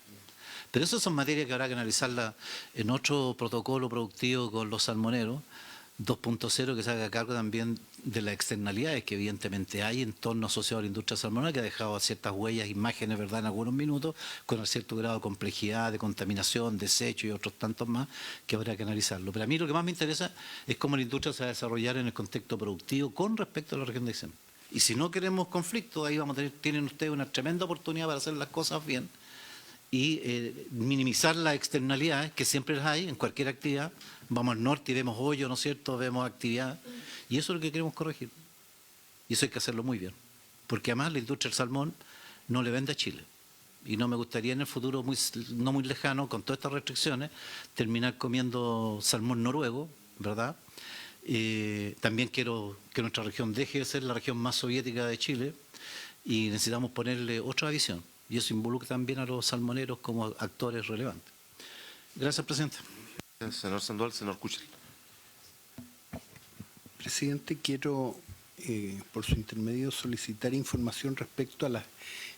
Pero eso son materias que habrá que analizarla en otro protocolo productivo con los salmoneros, 2.0, que se haga cargo también de las externalidades que evidentemente hay en torno asociado a la industria salmonera, que ha dejado ciertas huellas, imágenes, ¿verdad?, en algunos minutos, con un cierto grado de complejidad, de contaminación, desecho y otros tantos más, que habrá que analizarlo. Pero a mí lo que más me interesa es cómo la industria se va a desarrollar en el contexto productivo con respecto a la región de Aysén. Y si no queremos conflicto, ahí vamos a tener, tienen ustedes una tremenda oportunidad para hacer las cosas bien y minimizar las externalidades, que siempre las hay en cualquier actividad. Vamos al norte y vemos hoyo, ¿no es cierto?, vemos actividad, y eso es lo que queremos corregir. Y eso hay que hacerlo muy bien, porque además la industria del salmón no le vende a Chile. Y no me gustaría en el futuro no muy lejano, con todas estas restricciones, terminar comiendo salmón noruego, ¿verdad? También quiero que nuestra región deje de ser la región más soviética de Chile, y necesitamos ponerle otra visión. Y eso involucra también a los salmoneros como actores relevantes. Gracias, presidente. Senador Sandoval, senador Kuchel. Presidente, quiero, por su intermedio, solicitar información respecto a las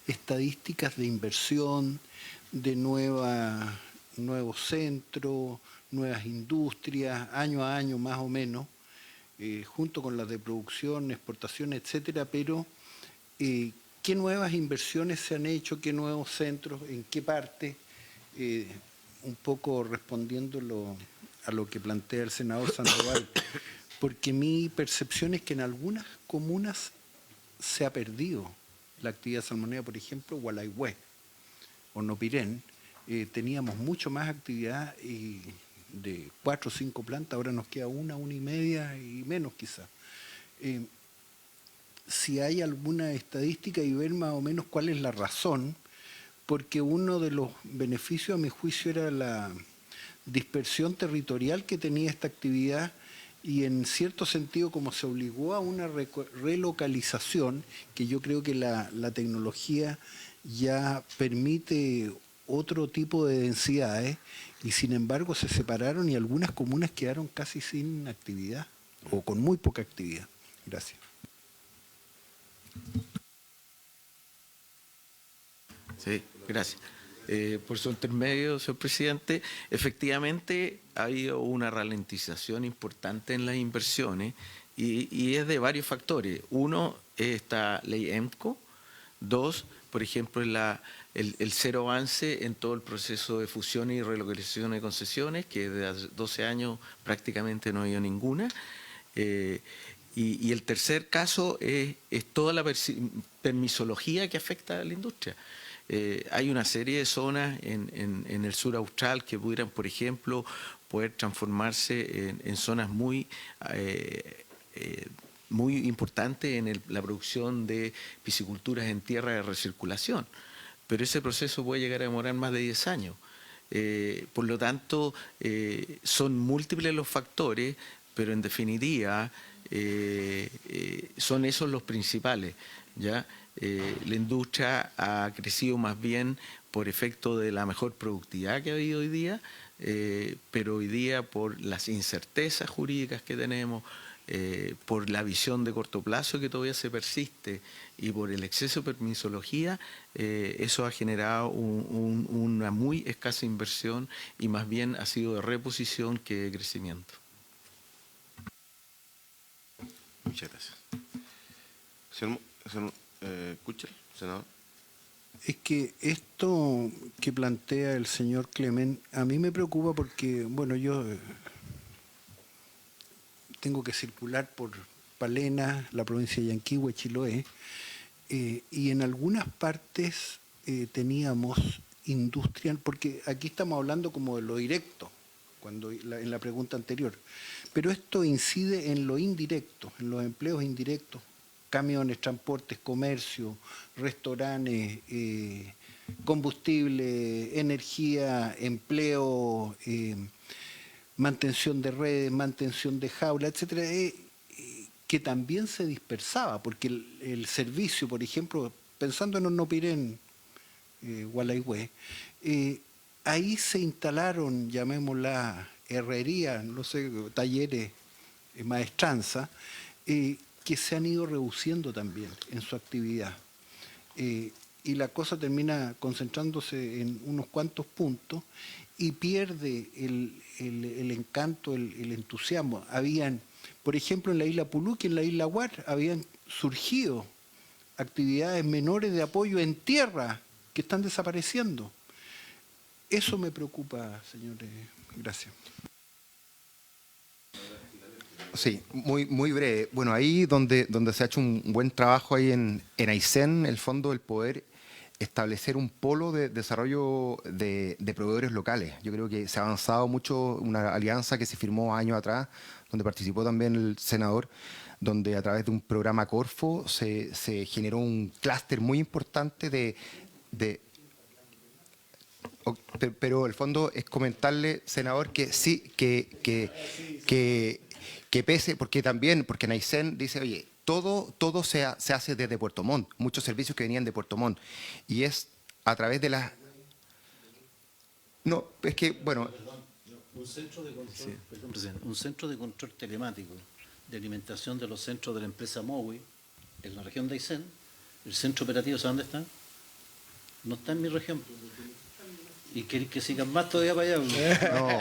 estadísticas de inversión, de nuevos centros, nuevas industrias, año a año más o menos, junto con las de producción, exportación, etcétera, pero ¿qué nuevas inversiones se han hecho? ¿Qué nuevos centros? ¿En qué parte? Un poco respondiéndolo a lo que plantea el senador Sandoval, porque mi percepción es que en algunas comunas se ha perdido la actividad salmonera, por ejemplo, Gualaihue o Nopirén, teníamos mucho más actividad de 4 o 5 plantas, ahora nos queda una y media y menos quizás. Si hay alguna estadística y ver más o menos cuál es la razón, porque uno de los beneficios, a mi juicio, era la dispersión territorial que tenía esta actividad, y en cierto sentido, como se obligó a una relocalización, que yo creo que la tecnología ya permite otro tipo de densidades, y sin embargo se separaron y algunas comunas quedaron casi sin actividad o con muy poca actividad. Gracias. Sí, gracias. Por su intermedio, señor presidente, efectivamente ha habido una ralentización importante en las inversiones y es de varios factores. Uno es esta ley EMCO. Dos, por ejemplo, el cero avance en todo el proceso de fusión y relocalización de concesiones, que desde hace 12 años prácticamente no ha habido ninguna. Y el tercer caso es toda la permisología que afecta a la industria. Hay una serie de zonas en el sur austral que pudieran, por ejemplo, poder transformarse en zonas muy importantes en la producción de pisciculturas en tierra de recirculación. Pero ese proceso puede llegar a demorar más de 10 años. Por lo tanto, son múltiples los factores, pero en definitiva son esos los principales, ¿ya? La industria ha crecido más bien por efecto de la mejor productividad que ha habido hoy día, pero hoy día por las incertezas jurídicas que tenemos, por la visión de corto plazo que todavía se persiste y por el exceso de permisología, eso ha generado una muy escasa inversión y más bien ha sido de reposición que de crecimiento. Muchas gracias. Señor Kuchel, senador. Es que esto que plantea el señor Clement a mí me preocupa porque, bueno, yo tengo que circular por Palena, la provincia de Yanquihue, Chiloé, y en algunas partes teníamos industria, porque aquí estamos hablando como de lo directo, en la pregunta anterior, pero esto incide en lo indirecto, en los empleos indirectos, camiones, transportes, comercio, restaurantes, combustible, energía, empleo, mantención de redes, mantención de jaulas, etcétera, que también se dispersaba, porque el servicio, por ejemplo, pensando en Hornopirén, Gualeguay, ahí se instalaron, llamémosla herrería, no sé, talleres, maestranza, que se han ido reduciendo también en su actividad. Y la cosa termina concentrándose en unos cuantos puntos y pierde el encanto, el entusiasmo. Habían, por ejemplo, en la isla Puluque, en la isla Huar, habían surgido actividades menores de apoyo en tierra que están desapareciendo. Eso me preocupa, señores. Gracias. Sí, muy breve. Bueno, ahí donde se ha hecho un buen trabajo ahí en Aysén, el fondo del poder establecer un polo de desarrollo de proveedores locales. Yo creo que se ha avanzado mucho, una alianza que se firmó años atrás, donde participó también el senador, donde a través de un programa Corfo se generó un clúster muy importante pero el fondo es comentarle, senador, que sí, que pese, porque en Aysén dice, oye, todo se hace desde Puerto Montt, muchos servicios que venían de Puerto Montt, y es a través de las... No, es que, bueno... Un centro de control, perdón, presidente, un centro de control telemático de alimentación de los centros de la empresa Mowi en la región de Aysén. El centro operativo, ¿sabe dónde está? No está en mi región. Y quieren que sigan más todavía para allá. No,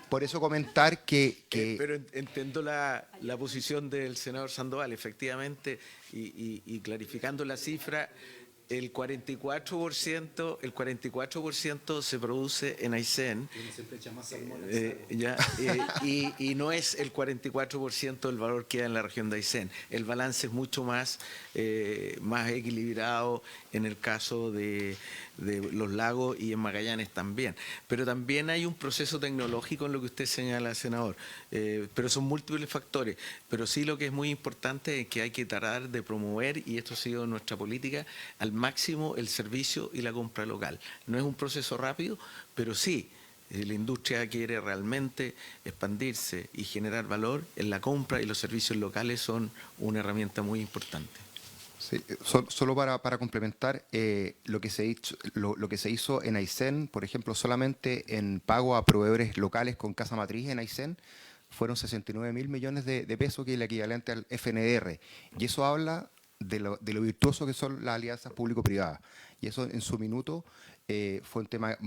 por eso comentar que... Pero entiendo la posición del senador Sandoval, efectivamente, y clarificando la cifra, el 44% se produce en Aysén, y no es el 44% del valor que hay en la región de Aysén. El balance es mucho más equilibrado en el caso de los lagos y en Magallanes también. Pero también hay un proceso tecnológico en lo que usted señala, senador, pero son múltiples factores. Pero sí lo que es muy importante es que hay que tratar de promover, y esto ha sido nuestra política, al máximo el servicio y la compra local. No es un proceso rápido, pero sí, la industria quiere realmente expandirse y generar valor en la compra, y los servicios locales son una herramienta muy importante. Sí, solo para complementar, lo que se hizo en Aysén, por ejemplo, solamente en pago a proveedores locales con casa matriz en Aysén, fueron 69.000 millones de pesos, que es el equivalente al FNDR. Y eso habla de lo virtuoso que son las alianzas público-privadas. Y eso en su minuto fue un tema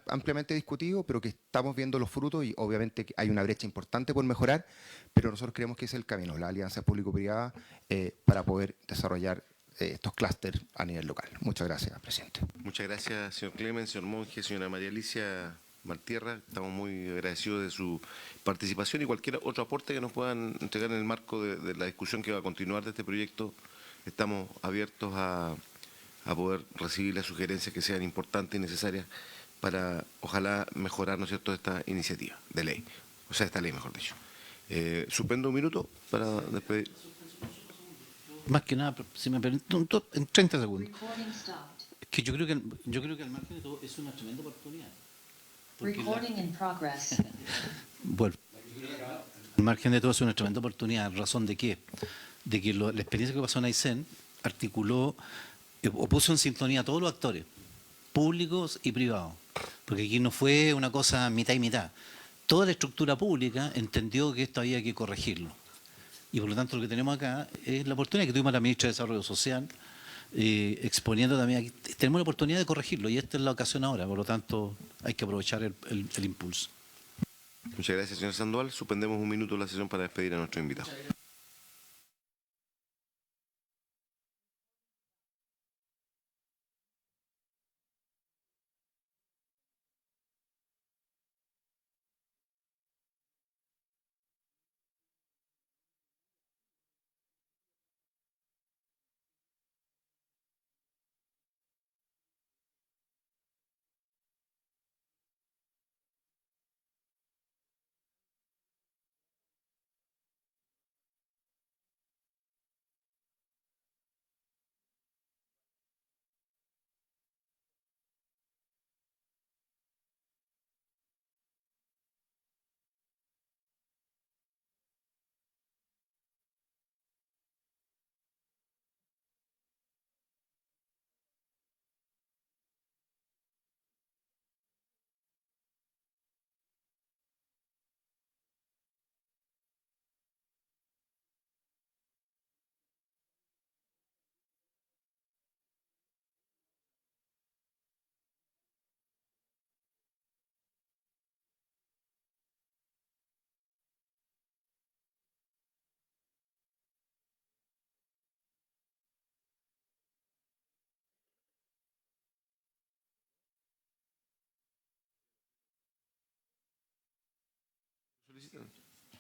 ampliamente discutido, pero que estamos viendo los frutos, y obviamente hay una brecha importante por mejorar, pero nosotros creemos que es el camino, la alianza público-privada, para poder desarrollar estos clústeres a nivel local. Muchas gracias, presidente. Muchas gracias, señor Clemen, señor Monge, señora María Alicia Valtierra. Estamos muy agradecidos de su participación y cualquier otro aporte que nos puedan entregar en el marco de la discusión que va a continuar de este proyecto. Estamos abiertos a poder recibir las sugerencias que sean importantes y necesarias para, ojalá, mejorar, ¿no es cierto?, esta iniciativa de ley, o sea, esta ley, mejor dicho. Suspendo un minuto para despedir. Más que nada, si me permite, en 30 segundos. Es que yo creo que al margen de todo es una tremenda oportunidad. Recording in progress. Bueno, al margen de todo es una tremenda oportunidad. ¿Razón de qué? De que la experiencia que pasó en Aysén articuló o puso en sintonía a todos los actores, públicos y privados. Porque aquí no fue una cosa mitad y mitad. Toda la estructura pública entendió que esto había que corregirlo. Y por lo tanto lo que tenemos acá es la oportunidad que tuvimos la ministra de Desarrollo Social, exponiendo también aquí. Tenemos la oportunidad de corregirlo y esta es la ocasión ahora, por lo tanto hay que aprovechar el impulso. Muchas gracias, señor Sandoval. Suspendemos un minuto la sesión para despedir a nuestro invitado.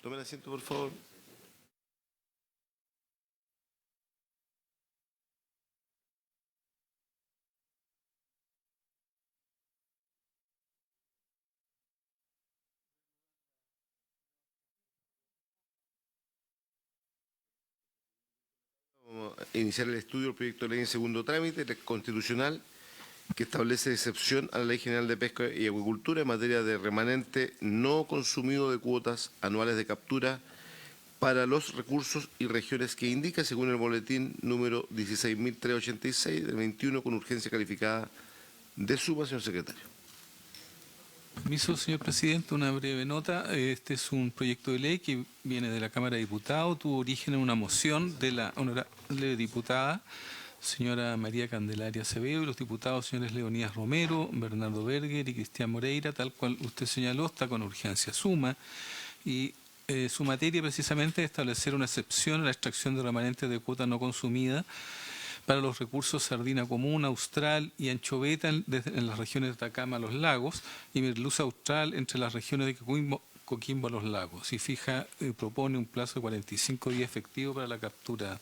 Tomen asiento, por favor. Vamos a iniciar el estudio del proyecto de ley en segundo trámite constitucional que establece excepción a la Ley General de Pesca y Acuicultura en materia de remanente no consumido de cuotas anuales de captura para los recursos y regiones que indica según el boletín número 16.386 del 21 con urgencia calificada de suma, señor secretario. Permiso, señor presidente, una breve nota. Este es un proyecto de ley que viene de la Cámara de Diputados, tuvo origen en una moción de la honorable diputada señora María Candelaria Acevedo y los diputados señores Leonidas Romero, Bernardo Berger y Cristian Moreira, tal cual usted señaló, está con urgencia suma y su materia precisamente es establecer una excepción a la extracción de remanentes de cuota no consumida para los recursos sardina común, austral y anchoveta en las regiones de Atacama a los lagos y merluza austral entre las regiones de Coquimbo a los lagos y fija, propone un plazo de 45 días efectivo para la captura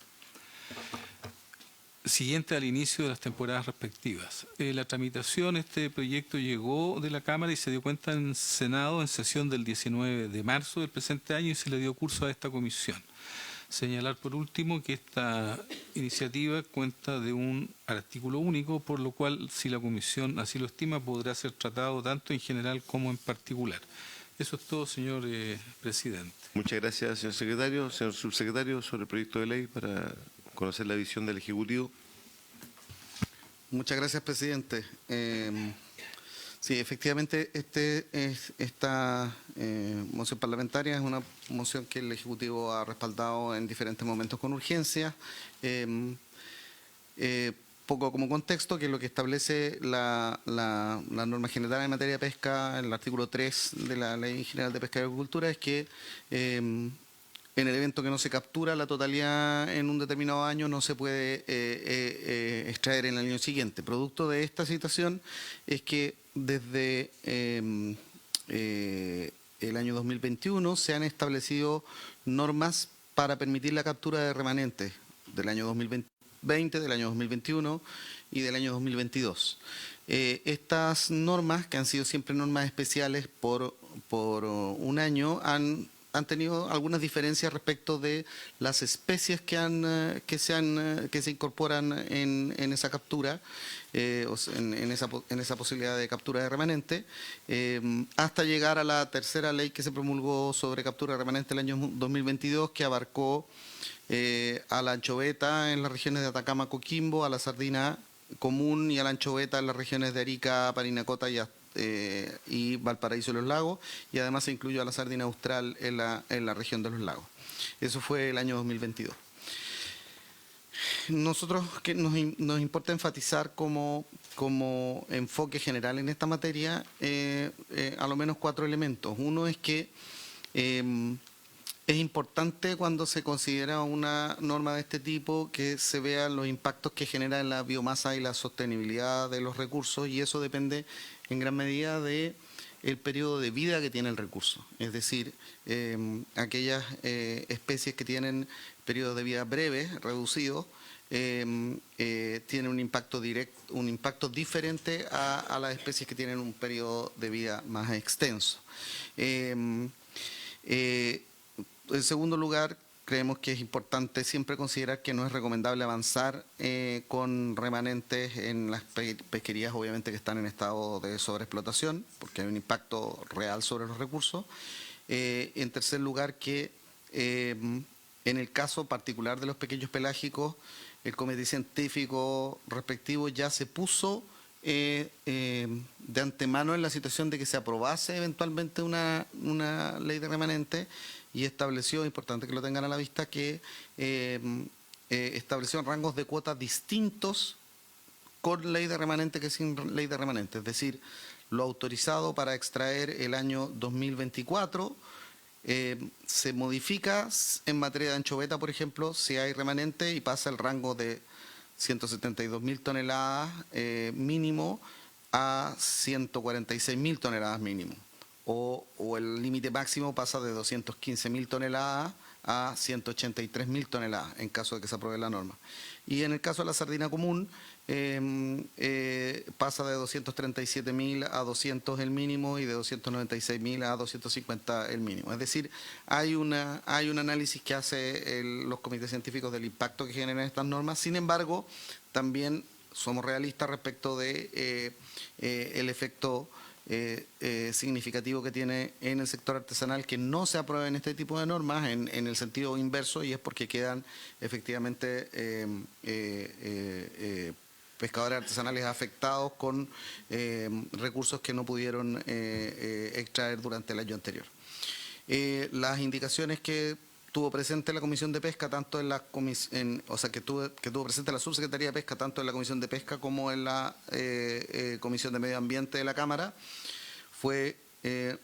siguiente al inicio de las temporadas respectivas. La tramitación, este proyecto llegó de la Cámara y se dio cuenta en Senado en sesión del 19 de marzo del presente año y se le dio curso a esta comisión. Señalar por último que esta iniciativa cuenta de un artículo único, por lo cual, si la comisión así lo estima, podrá ser tratado tanto en general como en particular. Eso es todo, señor presidente. Muchas gracias, señor secretario. Señor subsecretario, sobre el proyecto de ley para conocer la visión del Ejecutivo. Muchas gracias, presidente. Sí, efectivamente, esta moción parlamentaria es una moción que el Ejecutivo ha respaldado en diferentes momentos con urgencia. Poco como contexto, que lo que establece la norma general en materia de pesca, el artículo 3 de la Ley General de Pesca y Agricultura, es que en el evento que no se captura la totalidad en un determinado año, no se puede extraer en el año siguiente. Producto de esta situación es que desde el año 2021 se han establecido normas para permitir la captura de remanentes del año 2020, del año 2021 y del año 2022. Estas normas, que han sido siempre normas especiales por un año, han tenido algunas diferencias respecto de las especies que se incorporan en esa captura, en esa posibilidad de captura de remanente, hasta llegar a la tercera ley que se promulgó sobre captura de remanente el año 2022, que abarcó a la anchoveta en las regiones de Atacama, Coquimbo, a la sardina común y a la anchoveta en las regiones de Arica, Parinacota y Valparaíso y los Lagos, y además se incluyó a la sardina austral en la región de los lagos. Eso fue el año 2022. Nosotros nos importa enfatizar como enfoque general en esta materia a lo menos 4 elementos. Uno es que es importante cuando se considera una norma de este tipo que se vean los impactos que genera en la biomasa y la sostenibilidad de los recursos, y eso depende en gran medida de el periodo de vida que tiene el recurso. Es decir, aquellas especies que tienen periodos de vida breves, reducidos, tienen un impacto directo, un impacto diferente a las especies que tienen un periodo de vida más extenso. En segundo lugar, creemos que es importante siempre considerar que no es recomendable avanzar con remanentes en las pesquerías, obviamente, que están en estado de sobreexplotación, porque hay un impacto real sobre los recursos. En tercer lugar, que en el caso particular de los pequeños pelágicos, el comité científico respectivo ya se puso de antemano en la situación de que se aprobase eventualmente una ley de remanente, y estableció, importante que lo tengan a la vista, que estableció rangos de cuotas distintos con ley de remanente que sin ley de remanente. Es decir, lo autorizado para extraer el año 2024 se modifica en materia de anchoveta, por ejemplo, si hay remanente, y pasa el rango de 172.000 toneladas mínimo a 146.000 toneladas mínimo. o el límite máximo pasa de 215.000 toneladas a 183.000 toneladas en caso de que se apruebe la norma. Y en el caso de la sardina común, pasa de 237.000 a 200 el mínimo y de 296.000 a 250 el mínimo. Es decir, hay un análisis que hace los comités científicos del impacto que generan estas normas. Sin embargo, también somos realistas respecto de el efecto significativo que tiene en el sector artesanal que no se aprueben este tipo de normas en el sentido inverso, y es porque quedan efectivamente pescadores artesanales afectados con recursos que no pudieron extraer durante el año anterior. Las indicaciones que tuvo presente la Comisión de Pesca, tanto en la que tuvo presente la Subsecretaría de Pesca, tanto en la Comisión de Pesca como en la Comisión de Medio Ambiente de la Cámara, fue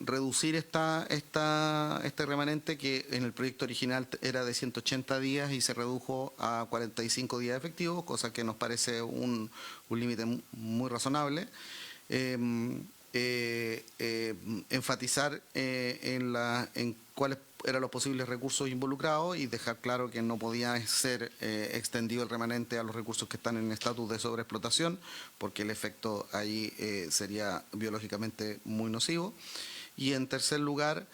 reducir este remanente que en el proyecto original era de 180 días y se redujo a 45 días efectivos, cosa que nos parece un límite muy razonable. Enfatizar en cuáles eran los posibles recursos involucrados y dejar claro que no podía ser extendido el remanente a los recursos que están en estatus de sobreexplotación, porque el efecto ahí sería biológicamente muy nocivo. Y en tercer lugar,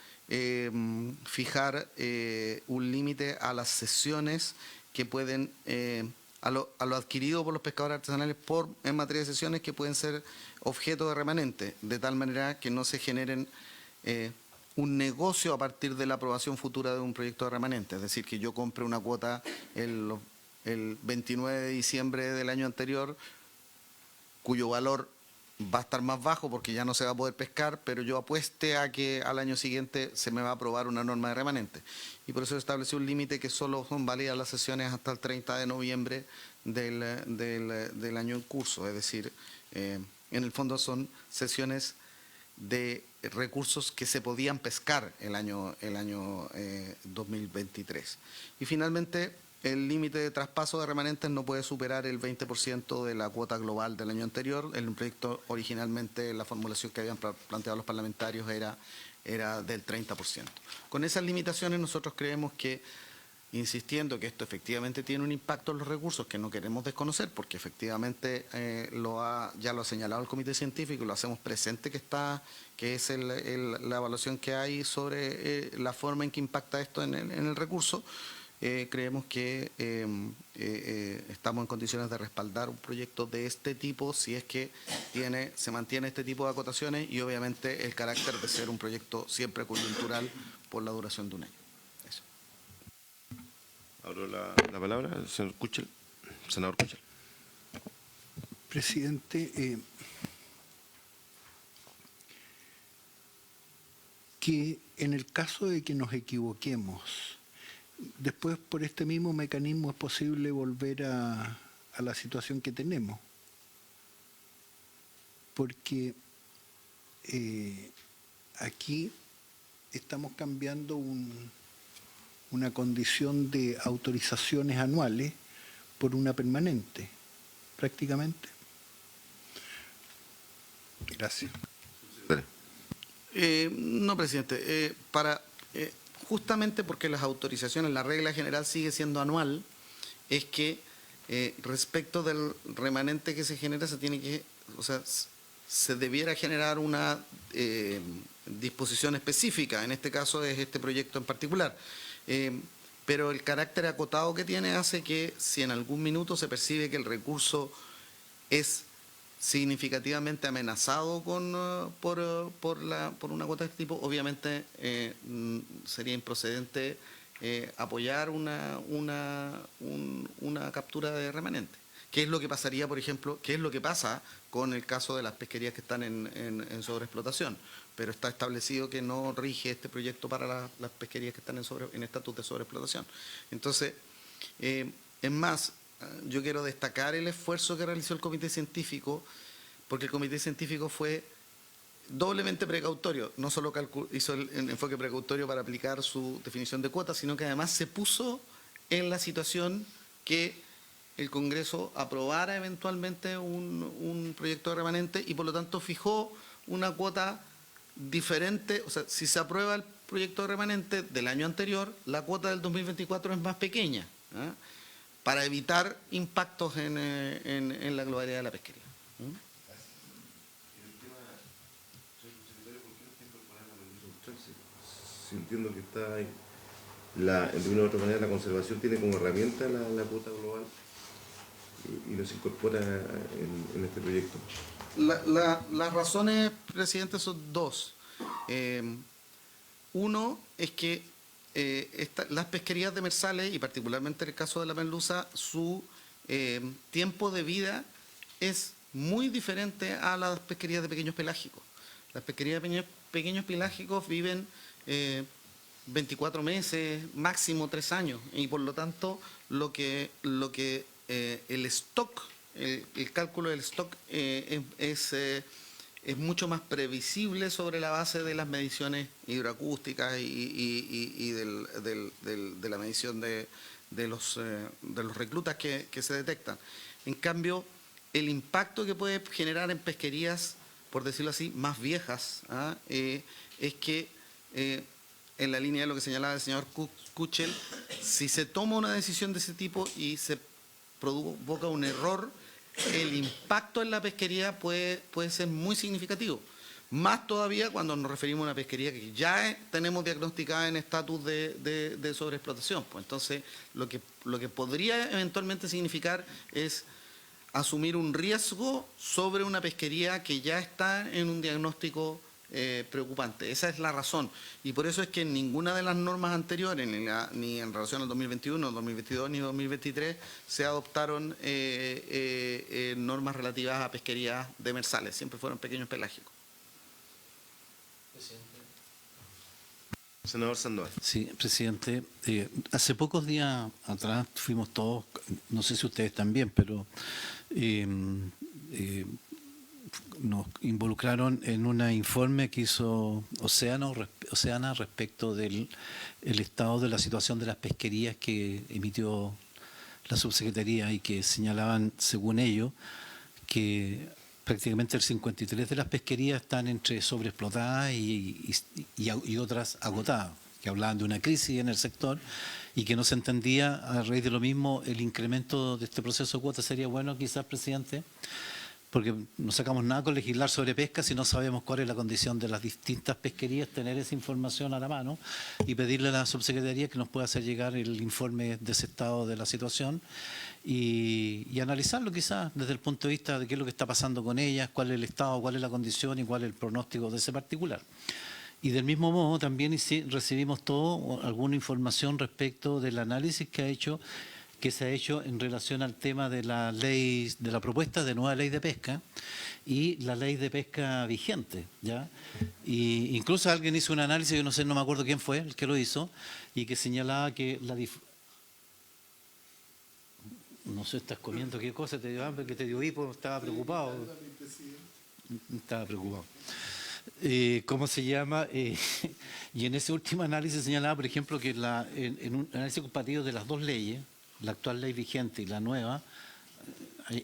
fijar un límite a las cesiones que pueden, a lo adquirido por los pescadores artesanales en materia de cesiones que pueden ser objeto de remanente, de tal manera que no se generen un negocio a partir de la aprobación futura de un proyecto de remanente. Es decir, que yo compre una cuota el 29 de diciembre del año anterior, cuyo valor va a estar más bajo porque ya no se va a poder pescar, pero yo apueste a que al año siguiente se me va a aprobar una norma de remanente. Y por eso se estableció un límite que solo son válidas las sesiones hasta el 30 de noviembre del año en curso. Es decir, en el fondo son sesiones de recursos que se podían pescar el año 2023. Y finalmente, el límite de traspaso de remanentes no puede superar el 20% de la cuota global del año anterior. En el proyecto originalmente la formulación que habían planteado los parlamentarios era del 30%. Con esas limitaciones nosotros creemos que, insistiendo que esto efectivamente tiene un impacto en los recursos que no queremos desconocer, porque efectivamente ya lo ha señalado el comité científico y lo hacemos presente que es la evaluación que hay sobre la forma en que impacta esto en el recurso. Creemos que estamos en condiciones de respaldar un proyecto de este tipo si es que se mantiene este tipo de acotaciones y obviamente el carácter de ser un proyecto siempre coyuntural por la duración de un año. Eso. Abro la palabra al señor Kuchel, senador Kuchel. Presidente, que en el caso de que nos equivoquemos, después por este mismo mecanismo es posible volver a la situación que tenemos. Porque aquí estamos cambiando una condición de autorizaciones anuales por una permanente, prácticamente. Gracias. No, presidente. Justamente porque las autorizaciones, la regla general sigue siendo anual, es que respecto del remanente que se genera, se debiera generar una disposición específica. En este caso es este proyecto en particular. Pero el carácter acotado que tiene hace que si en algún minuto se percibe que el recurso es significativamente amenazado por una cuota de este tipo, obviamente sería improcedente apoyar una captura de remanente. ¿Qué es lo que pasaría, por ejemplo, qué es lo que pasa con el caso de las pesquerías que están en sobreexplotación? Pero está establecido que no rige este proyecto para las pesquerías que están en estatus de sobreexplotación. Entonces, es más, yo quiero destacar el esfuerzo que realizó el comité científico, porque el comité científico fue doblemente precautorio. No solo hizo el enfoque precautorio para aplicar su definición de cuotas, sino que además se puso en la situación que el Congreso aprobara eventualmente un proyecto de remanente y por lo tanto fijó una cuota diferente, o sea, si se aprueba el proyecto de remanente del año anterior, la cuota del 2024 es más pequeña, para evitar impactos en la globalidad de la pesquería. Sí, entiendo que está ahí. En de una u otra manera la conservación tiene como herramienta la cuota global y no se incorpora en este proyecto. Las razones, presidente, son dos. Uno es que las pesquerías demersales, y particularmente en el caso de la merluza, su tiempo de vida es muy diferente a las pesquerías de pequeños pelágicos. Las pesquerías de pequeños pelágicos viven 24 meses, máximo 3 años, y por lo tanto el stock, el cálculo del stock es mucho más previsible sobre la base de las mediciones hidroacústicas y de la medición de los reclutas que se detectan. En cambio, el impacto que puede generar en pesquerías, por decirlo así, más viejas, es que en la línea de lo que señalaba el señor Kuchel, si se toma una decisión de ese tipo y se provoca un error, el impacto en la pesquería puede ser muy significativo. Más todavía cuando nos referimos a una pesquería que ya tenemos diagnosticada en estatus de sobreexplotación. Pues entonces, lo que podría eventualmente significar es asumir un riesgo sobre una pesquería que ya está en un diagnóstico preocupante. Esa es la razón. Y por eso es que en ninguna de las normas anteriores, ni en relación al 2021, 2022 ni 2023, se adoptaron normas relativas a pesquerías demersales. Siempre fueron pequeños pelágicos. Senador Sandoval. Sí, presidente. Hace pocos días atrás fuimos todos, no sé si ustedes también, pero nos involucraron en un informe que hizo Oceana respecto del estado de la situación de las pesquerías que emitió la subsecretaría y que señalaban, según ellos, que prácticamente el 53% de las pesquerías están entre sobreexplotadas y otras agotadas, que hablaban de una crisis en el sector y que no se entendía a raíz de lo mismo el incremento de este proceso de cuotas. Sería bueno quizás, presidente, porque no sacamos nada con legislar sobre pesca si no sabemos cuál es la condición de las distintas pesquerías, tener esa información a la mano y pedirle a la subsecretaría que nos pueda hacer llegar el informe de ese estado de la situación y analizarlo quizás desde el punto de vista de qué es lo que está pasando con ellas, cuál es el estado, cuál es la condición y cuál es el pronóstico de ese particular. Y del mismo modo también recibimos alguna información respecto del análisis que se ha hecho en relación al tema de la ley, de la propuesta de nueva ley de pesca y la ley de pesca vigente, ¿ya? Y incluso alguien hizo un análisis, yo no me acuerdo quién fue el que lo hizo, y que señalaba que no sé, estás comiendo qué cosa, te dio hambre, que te dio hipo, estaba preocupado. Estaba preocupado. ¿Cómo se llama? Y en ese último análisis señalaba, por ejemplo, que en un análisis comparativo de las dos leyes, la actual ley vigente y la nueva, hay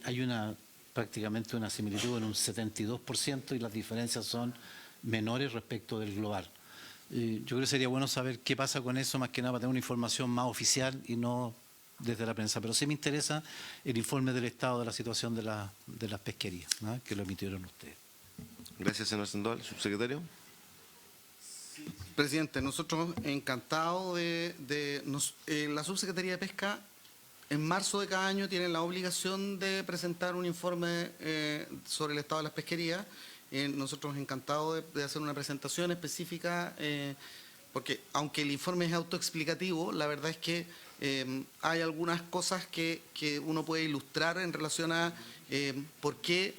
prácticamente una similitud en un 72% y las diferencias son menores respecto del global. Yo creo que sería bueno saber qué pasa con eso, más que nada para tener una información más oficial y no desde la prensa. Pero sí me interesa el informe del estado de la situación de las pesquerías, ¿no?, que lo emitieron ustedes. Gracias, senador Sandoval. Subsecretario. Presidente, nosotros encantados la Subsecretaría de Pesca en marzo de cada año tiene la obligación de presentar un informe sobre el estado de las pesquerías. Nosotros encantados de hacer una presentación específica, porque aunque el informe es autoexplicativo, la verdad es que hay algunas cosas que uno puede ilustrar en relación a por qué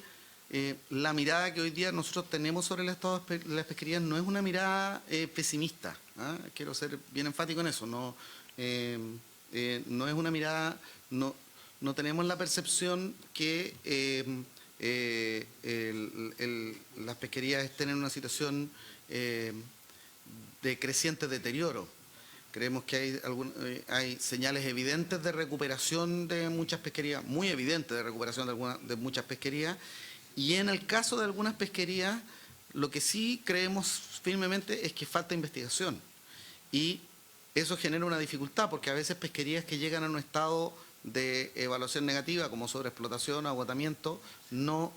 la mirada que hoy día nosotros tenemos sobre el estado de las pesquerías no es una mirada pesimista. Quiero ser bien enfático en eso. No es una mirada, no tenemos la percepción que las pesquerías estén en una situación de creciente deterioro. Creemos que hay señales evidentes de recuperación de muchas pesquerías, muy evidentes de recuperación de muchas pesquerías, y en el caso de algunas pesquerías Lo que sí creemos firmemente es que falta investigación y eso genera una dificultad porque a veces pesquerías que llegan a un estado de evaluación negativa como sobreexplotación o agotamiento no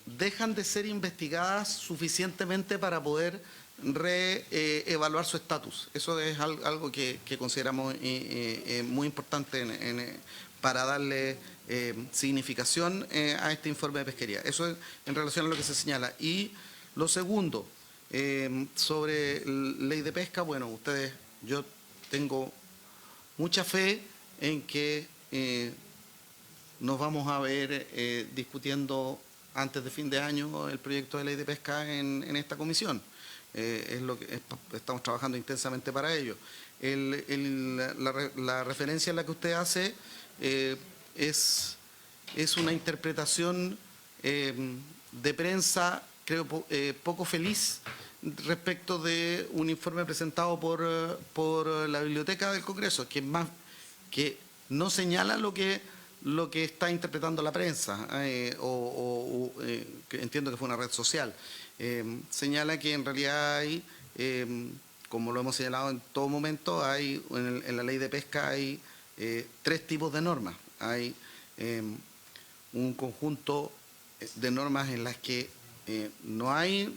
dejan de ser investigadas suficientemente para poder reevaluar su estatus. Eso es algo que consideramos muy importante para darle significación a este informe de pesquería. Eso es en relación a lo que se señala. Y lo segundo, sobre ley de pesca, bueno, yo tengo mucha fe en que nos vamos a ver discutiendo antes de fin de año el proyecto de ley de pesca en esta comisión. Es lo que estamos trabajando intensamente para ello. La referencia en la que usted hace es una interpretación de prensa, creo, poco feliz respecto de un informe presentado por la Biblioteca del Congreso, que no señala lo que está interpretando la prensa, que entiendo que fue una red social. Señala que en realidad hay, como lo hemos señalado en todo momento, en la ley de pesca hay 3 tipos de normas. Hay un conjunto de normas en las que no hay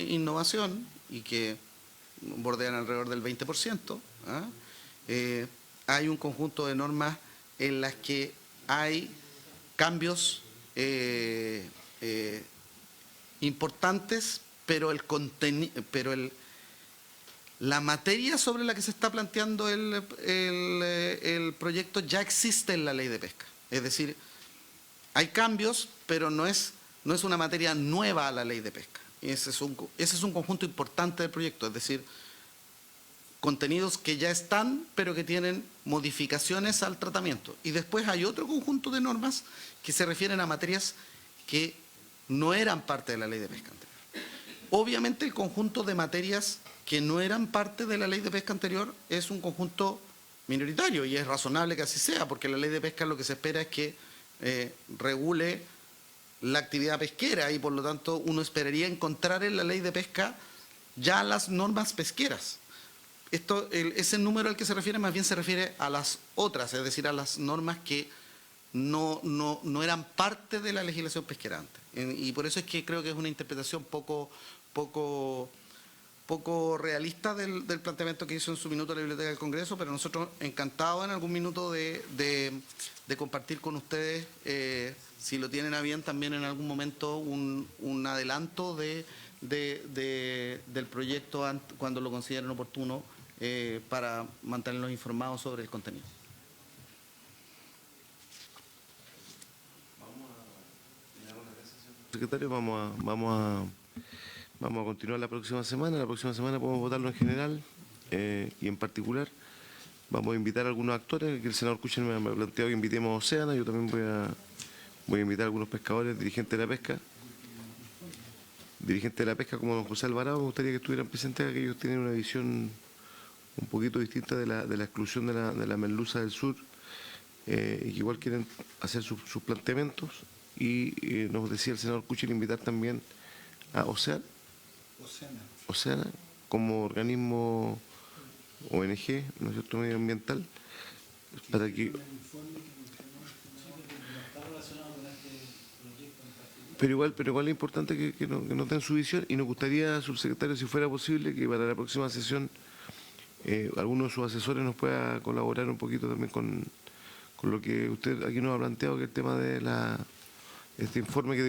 innovación y que bordean alrededor del 20%. Hay un conjunto de normas en las que hay cambios importantes, pero la materia sobre la que se está planteando el proyecto ya existe en la ley de pesca. Es decir, hay cambios, pero no es una materia nueva a la ley de pesca. Ese es un conjunto importante del proyecto, es decir, contenidos que ya están, pero que tienen modificaciones al tratamiento. Y después hay otro conjunto de normas que se refieren a materias que no eran parte de la ley de pesca anterior. Obviamente el conjunto de materias que no eran parte de la ley de pesca anterior es un conjunto minoritario y es razonable que así sea, porque la ley de pesca lo que se espera es que regule la actividad pesquera y por lo tanto uno esperaría encontrar en la ley de pesca ya las normas pesqueras. Ese número al que se refiere más bien se refiere a las otras, es decir, a las normas que no eran parte de la legislación pesquera antes. Y por eso es que creo que es una interpretación poco realista del planteamiento que hizo en su minuto la Biblioteca del Congreso, pero nosotros encantados en algún minuto de compartir con ustedes, si lo tienen a bien, también en algún momento un adelanto del proyecto cuando lo consideren oportuno, para mantenerlos informados sobre el contenido. Secretario, vamos a continuar la próxima semana. La próxima semana podemos votarlo en general y en particular. Vamos a invitar a algunos actores, que el senador Kuchner me ha planteado que invitemos a Oceana. Yo también voy a invitar a algunos pescadores, dirigentes de la pesca. Dirigentes de la pesca como don José Alvarado, me gustaría que estuvieran presentes, que ellos tienen una visión un poquito distinta de la exclusión de la merluza del sur, y que igual quieren hacer sus planteamientos. Y nos decía el senador Kuchner invitar también a Oceana como organismo ONG, ¿no es cierto?, medioambiental, para que... Pero igual es importante que nos den su visión, y nos gustaría, subsecretario, si fuera posible, que para la próxima sesión alguno de sus asesores nos pueda colaborar un poquito también con lo que usted aquí nos ha planteado, que el tema de este informe que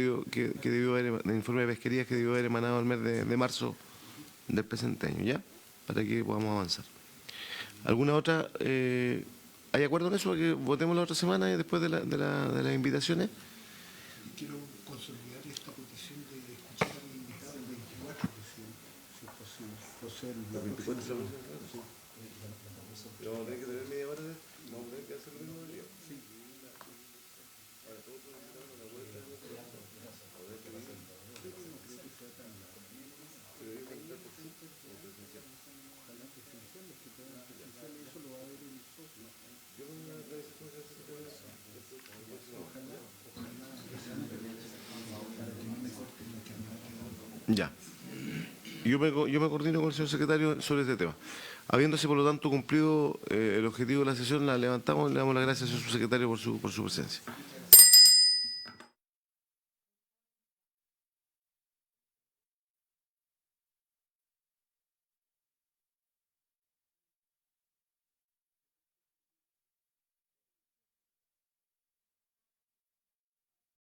debió haber, el informe de pesquerías que debió haber emanado el mes de marzo del presente año, ¿ya? Para que podamos avanzar. ¿Alguna otra? ¿Hay acuerdo en eso? ¿Que votemos la otra semana y después de las invitaciones? Quiero consolidar esta petición de escuchar al invitado el 24, si es posible. ¿El 24 se va? Pero vamos a tener que tener media hora de... ¿Vamos a tener que hacer lo mismo de día? Sí. Ya. Yo me coordino con el señor secretario sobre este tema. Habiéndose, por lo tanto, cumplido el objetivo de la sesión, la levantamos y le damos las gracias al señor subsecretario por su presencia.